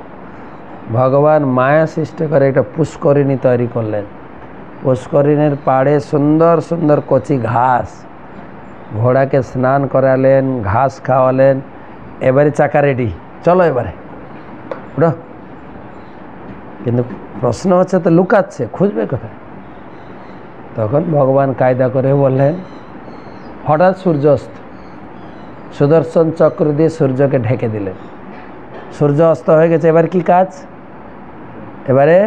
ভগবান মায়া সৃষ্টি করে একটা পুষ্করিণী তৈরি করলেন। পুষ্করিণীর পাড়ে সুন্দর সুন্দর কচি ঘাস, ঘোড়াকে স্নান করালেন, ঘাস খাওয়ালেন। এবারে চাকা রেডি, চলো এবারে উঠো। কিন্তু প্রশ্ন হচ্ছে তো লুকাচ্ছে, খুঁজবে কোথায়? তখন ভগবান কায়দা করে বললেন, হঠাৎ সূর্যাস্ত, সুদর্শন চক্র দিয়ে সূর্যকে ঢেকে দিলেন। সূর্য অস্ত হয়ে গেছে, এবার কি কাজ? এবারে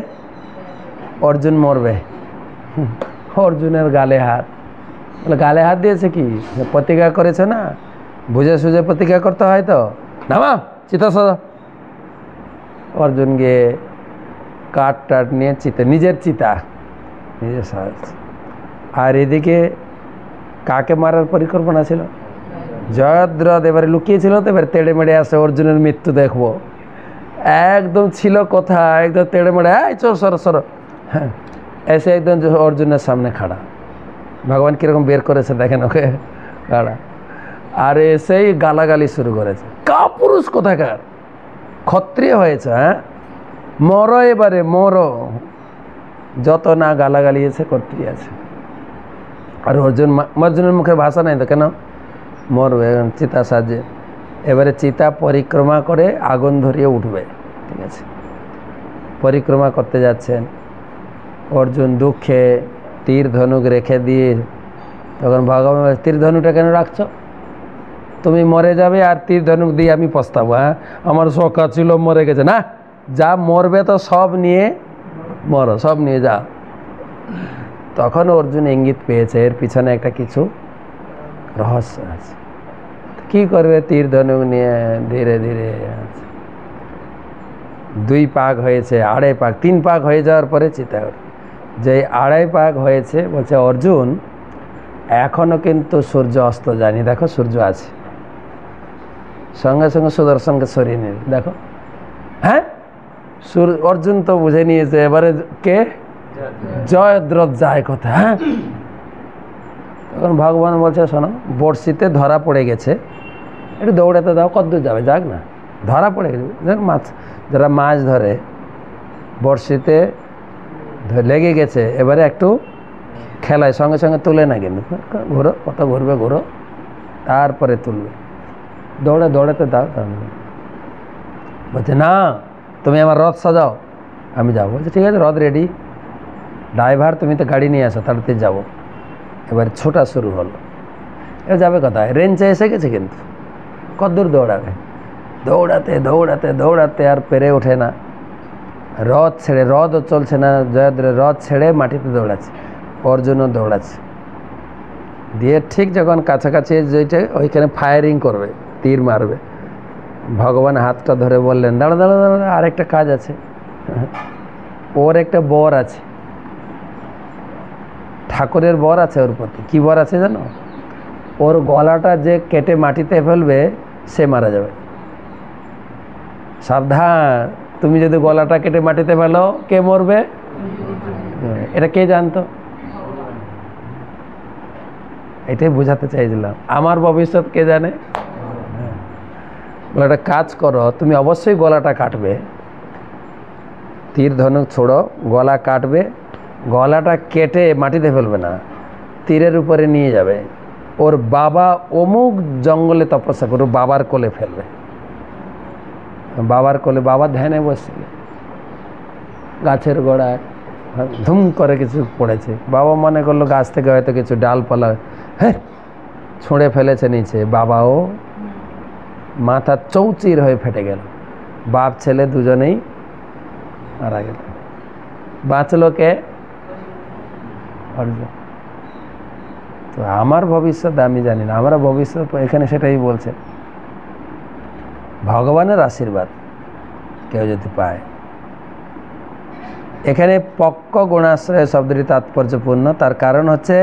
অর্জুন মরবে। অর্জুনের গালে হাত, বলে গালে হাত দিয়েছে কি? প্রতিজ্ঞা করেছে না, বুঝে সুঝে প্রতিজ্ঞা করতে হয় তো। নামা চিতা সাজা। অর্জুন গিয়ে কাঠ টাট নিয়ে চিতা, নিজের চিতা নিজে সাজাচ্ছে। আর এদিকে কাকে মারার পরিকল্পনা ছিল? জয়দ্রথ এবারে লুকিয়েছিল তো, এবার তেড়ে মেড়ে আসে অর্জুনের মৃত্যু দেখবো। একদম ছিল কথা, একদম তেড়ে মেড়ে, এই চোর সরো সরো, হ্যাঁ এসে একদম অর্জুনের সামনে খাড়া। ভগবান কীরকম বের করেছে দেখেন ওকে, খাড়া। আর এসেই গালাগালি শুরু করেছে, কাপুরুষ কোথাকার, ক্ষত্রিয় হয়েছে, হ্যাঁ মরো এবারে মরো। যত না গালাগালিয়েছে করতেই আছে। আর অর্জুনের মুখে ভাষা নাই তো, কেন মরবে? চিতা সাজে এবারে চিতা পরিক্রমা করে আগুন ধরিয়ে উঠবে, ঠিক আছে। পরিক্রমা করতে যাচ্ছেন, অর্জুন দুঃখে তীর ধনুক রেখে দিয়ে, তখন ভগবান তীর ধনুকটা কেন রাখছ? তুমি মরে যাবে আর তীর ধনুক দিয়ে আমি পস্তাবো? হ্যাঁ, আমার সখা ছিল মরে গেছে, না যা মরবে তো সব নিয়ে মরো, সব নিয়ে যা। তখন অর্জুন ইঙ্গিত পেয়েছে এর পিছনে একটা কিছু রহস্য আছে। কি করবে? তীর ধনুক নিয়ে ধীরে ধীরে দুই পাক হয়েছে, আড়াই পাক, 3 পাক হয়ে যাওয়ার পরে চিতা যে আড়াই পাক হয়েছে, বলছে অর্জুন এখনও কিন্তু সূর্য অস্ত যায়নি, দেখো সূর্য আছে। সঙ্গে সঙ্গে সুদর্শনকে সরিয়ে নিল, দেখো হ্যাঁ অর্জুন তো বুঝে নিয়েছে এবারে কে? জয়দ্রথ যায় কোথায়? হ্যাঁ, তখন ভগবান বলছে শোনো, বড়শিতে ধরা পড়ে গেছে, একটু দৌড়াতে দাও, কতদূর যাবে, যাক না, ধরা পড়ে গেছে। মাছ, যারা মাছ ধরে বড়শিতে লেগে গেছে, এবারে একটু খেলায়, সঙ্গে সঙ্গে তুলে না, কিন্তু ঘোরো, কত ঘুরবে ঘোরো, তারপরে তুলবে, দৌড়াতে দাও। বলছে না, তুমি আমার রথ সাজাও, আমি যাবো। বলছে ঠিক আছে, রথ রেডি, ড্রাইভার তুমি তো গাড়ি নিয়ে আসো, তাড়াতাড়ি যাবো। এবার ছোটা শুরু হলো। এবার যাবে কোথায়? রেঞ্চে এসে গেছে, কিন্তু কতদূর দৌড়াবে? দৌড়াতে দৌড়াতে দৌড়াতে আর পেরে ওঠে না, রথ ছেড়ে, রথও চলছে না, জয়দ্রথ রথ ছেড়ে মাটিতে দৌড়াচ্ছে, অর্জুনও দৌড়াচ্ছে। দিয়ে ঠিক যখন কাছাকাছি যেটা, ওইখানে ফায়ারিং করবে, তীর মারবে, ভগবান হাতটা ধরে বললেন দাঁড়া দাঁড়া দাঁড়া, আরেকটা কাজ আছে। ওর একটা বর আছে, ঠাকুরের বর আছে ওর প্রতি। কী বর আছে জানো? ওর গলাটা যে কেটে মাটিতে ফেলবে সে মারা যাবে। সাবধান, তুমি যদি গলাটা কেটে মাটিতে ফেলো, কে মরবে? এটা কে জানতো? এটাই বোঝাতে চাইছিলাম, আমার ভবিষ্যৎ কে জানে। একটা কাজ করো, তুমি অবশ্যই গলাটা কাটবে, তীর ধনুক ছোড়ো, গলা কাটবে, গলাটা কেটে মাটিতে ফেলবে না, তীরের উপরে নিয়ে যাবে, ওর বাবা অমুক জঙ্গলে তপস্যা করে বাবার কোলে ফেলবে। বাবার কোলে, বাবা ধ্যানে বসছিল, গাছের গোড়ায় ধুম করে কিছু পড়েছে, বাবা মনে করলো গাছ থেকে হয়তো কিছু ডালপালা হ্যাঁ ছুঁড়ে ফেলেছে নিচে, বাবাও মাথা চৌচির হয়ে ফেটে গেল, বাপ ছেলে দুজনেই মারা গেল। বাঁচলো কে? অর্জুন। তো আমার ভবিষ্যৎ আমি জানি না, আমরা ভবিষ্যৎ এখানে সেটাই বলছে, ভগবানের আশীর্বাদ কেউ যদি পায়। এখানে পক্ক গুণাশ্রয় শব্দটি তাৎপর্যপূর্ণ, তার কারণ হচ্ছে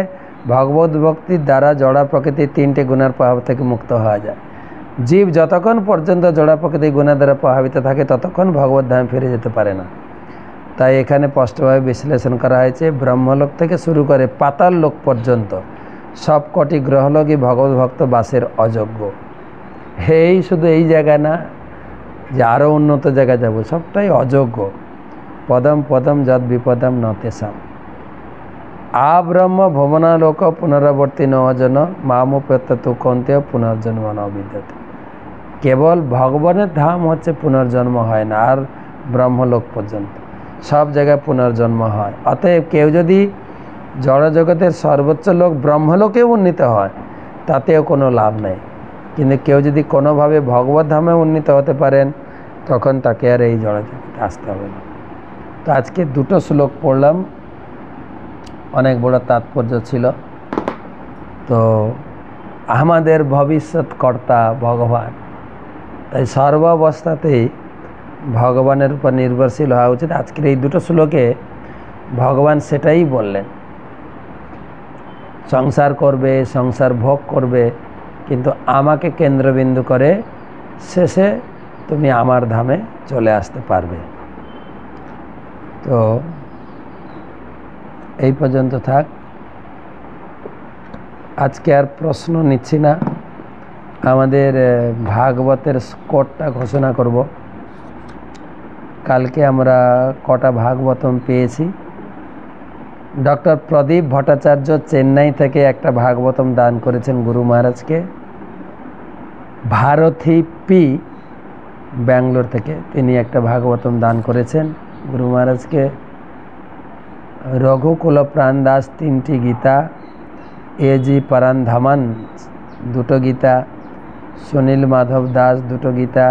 ভগবত ভক্তির দ্বারা জড়া প্রকৃতির 3টে গুণের প্রভাব থেকে মুক্ত হওয়া যায়। জীব যতক্ষণ পর্যন্ত জড়া প্রকৃতির গুণের দ্বারা প্রভাবিত থাকে ততক্ষণ ভগবত ধামে ফিরে যেতে পারে না। তাই এখানে স্পষ্টভাবে বিশ্লেষণ করা হয়েছে, ব্রহ্মলোক থেকে শুরু করে পাতাল লোক পর্যন্ত সব কটি গ্রহলোকই ভগবত ভক্ত বাসের অযোগ্য। এই শুধু এই জায়গা না, যে আরও উন্নত জায়গায় যাব, সবটাই অযোগ্য। পদম পদম যদ বিপদম নতেশাম আব্রহ্ম ভবনালোক পুনরাবর্তী নজন মামোপেত্তু কন্তেয় পুনর্জন্ম ন বিদ্যতে। কেবল ভগবানের ধাম হচ্ছে পুনর্জন্ম হয় না, আর ব্রহ্মলোক পর্যন্ত সব জায়গায় পুনর্জন্ম হয়। অতএব কেউ যদি জড়জগতের সর্বোচ্চ লোক ব্রহ্মলোকে উন্নীত হয় তাতেও কোনো লাভ নেই, কিন্তু কেউ যদি কোনোভাবে ভগবত ধামে উন্নীত হতে পারেন তখন তাকে আর এই জড়জগতে আসতে হবে না। তো আজকে দুটো শ্লোক পড়লাম, অনেক বড় তাৎপর্য ছিল। তো আমাদের ভবিষ্যৎ কর্তা ভগবান, তাই সর্বাবস্থাতেই ভগবানের উপর নির্ভরশীল হওয়া উচিত। আজকের এই দুটো শ্লোকে ভগবান সেটাই বললেন, সংসার করবে, সংসার ভোগ করবে, কিন্তু আমাকে কেন্দ্রবিন্দু করে শেষে তুমি আমার ধামে চলে আসতে পারবে। তো এই পর্যন্ত থাক, আজকে আর প্রশ্ন নিচ্ছি না। আমাদের ভাগবতের স্কোরটা ঘোষণা করব। কালকে আমরা কটা ভাগবতম পেয়েছি। ডক্টর প্রদীপ ভট্টাচার্য চেন্নাই থেকে একটা ভাগবতম দান করেছেন গুরু মহারাজকে। ভারতী পি ব্যাঙ্গালোর থেকে তিনি একটা ভাগবতম দান করেছেন গুরু মহারাজকে। রঘুকুল প্রাণ দাস 3টি গীতা, এজি পরান্ধামান 2টো গীতা, সুনীল মাধব দাস 2টো গীতা,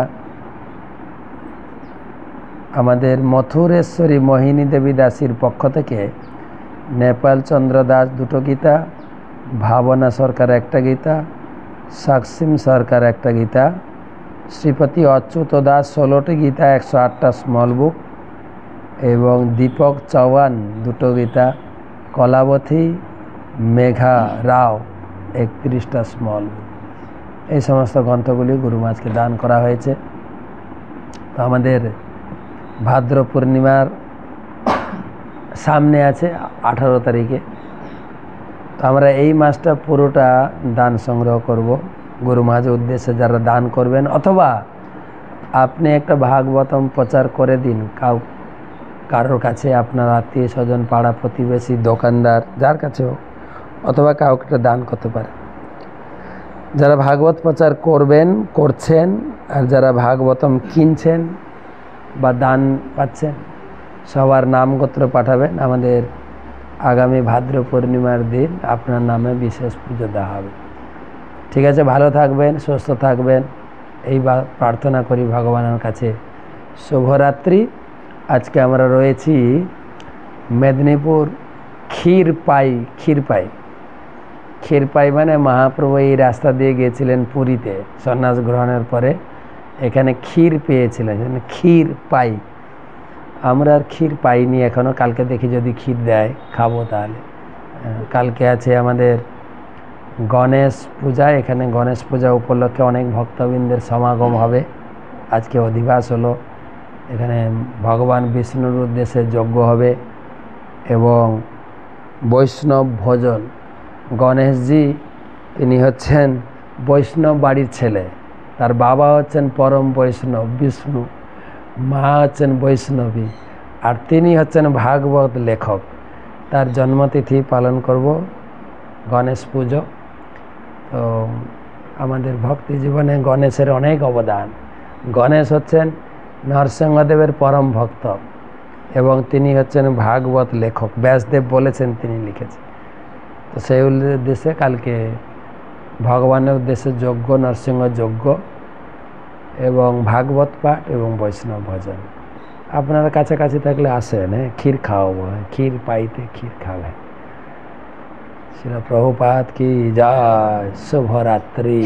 আমাদের মথুরেশ্বরী মোহিনী দেবী দাসীর পক্ষ থেকে নেপাল চন্দ্র দাস 2টো গীতা, ভাবনা সরকার 1টা গীতা, সাকসিম সরকার 1টা গীতা, শ্রীপতি অচ্যুত দাস 16টি গীতা 108টা স্মল বুক, এবং দীপক চৌহান 2টো গীতা, কলাবতী মেঘা রাও 31টা স্মল বুক। এই সমস্ত গ্রন্থগুলি গুরু মহারাজকে দান করা হয়েছে। তো আমাদের ভাদ্র পূর্ণিমার সামনে আছে 18 তারিখে, তো আমরা এই মাসটা পুরোটা দান সংগ্রহ করব গুরু মহারাজের উদ্দেশ্যে। যারা দান করবেন, অথবা আপনি একটা ভাগবতম প্রচার করে দিন কারোর কাছে, আপনার আত্মীয় স্বজন, পাড়া প্রতিবেশী, দোকানদার, যার কাছে হোক, অথবা কাউকে একটা দান করতে পারে। যারা ভাগবত প্রচার করবেন, করছেন, আর যারা ভাগবতম কিনছেন বা দান পাচ্ছেন, সবার নাম গোত্র পাঠাবেন। আমাদের আগামী ভাদ্র পূর্ণিমার দিন আপনার নামে বিশেষ পুজো দেওয়া হবে। ঠিক আছে, ভালো থাকবেন, সুস্থ থাকবেন, এই প্রার্থনা করি ভগবানের কাছে। শুভরাত্রি। আজকে আমরা রয়েছি মেদিনীপুর ক্ষীরপাই মানে মহাপ্রভু এই রাস্তা দিয়ে গিয়েছিলেন পুরীতে সন্ন্যাস গ্রহণের পরে, এখানে ক্ষীর পেয়েছিলেন, ক্ষীরপাই। আমরা আর ক্ষীর পাইনি এখনও, কালকে দেখি যদি ক্ষীর দেয় খাবো তাহলে। কালকে আছে আমাদের গণেশ পূজা, এখানে গণেশ পূজা উপলক্ষে অনেক ভক্তবৃন্দের সমাগম হবে। আজকে অধিবাস হলো, এখানে ভগবান বিষ্ণুর উদ্দেশ্যে যজ্ঞ হবে এবং বৈষ্ণব ভোজন। গণেশজি তিনি হচ্ছেন বৈষ্ণব বাড়ির ছেলে, তার বাবা হচ্ছেন পরম বৈষ্ণব বিষ্ণু, মা হচ্ছেন বৈষ্ণবী, আর তিনি হচ্ছেন ভাগবত লেখক। তার জন্মতিথি পালন করব, গণেশ পুজো। তো আমাদের ভক্তি জীবনে গণেশের অনেক অবদান। গণেশ হচ্ছেন নরসিংহদেবের পরম ভক্ত এবং তিনি হচ্ছেন ভাগবত লেখক। ব্যাসদেব বলেছেন, তিনি লিখেছেন। তো সেই উদ্দেশ্যে কালকে ভগবানের উদ্দেশ্যে যজ্ঞ, নরসিংহ যজ্ঞ এবং ভাগবত পাঠ এবং বৈষ্ণব ভজন। আপনারা কাছাকাছি থাকলে আসেন, ক্ষীর খাওয়াবো, ক্ষীর পাইতে ক্ষীর খাবে। শ্রীল প্রভুপাদ কি জয়। শুভরাত্রি।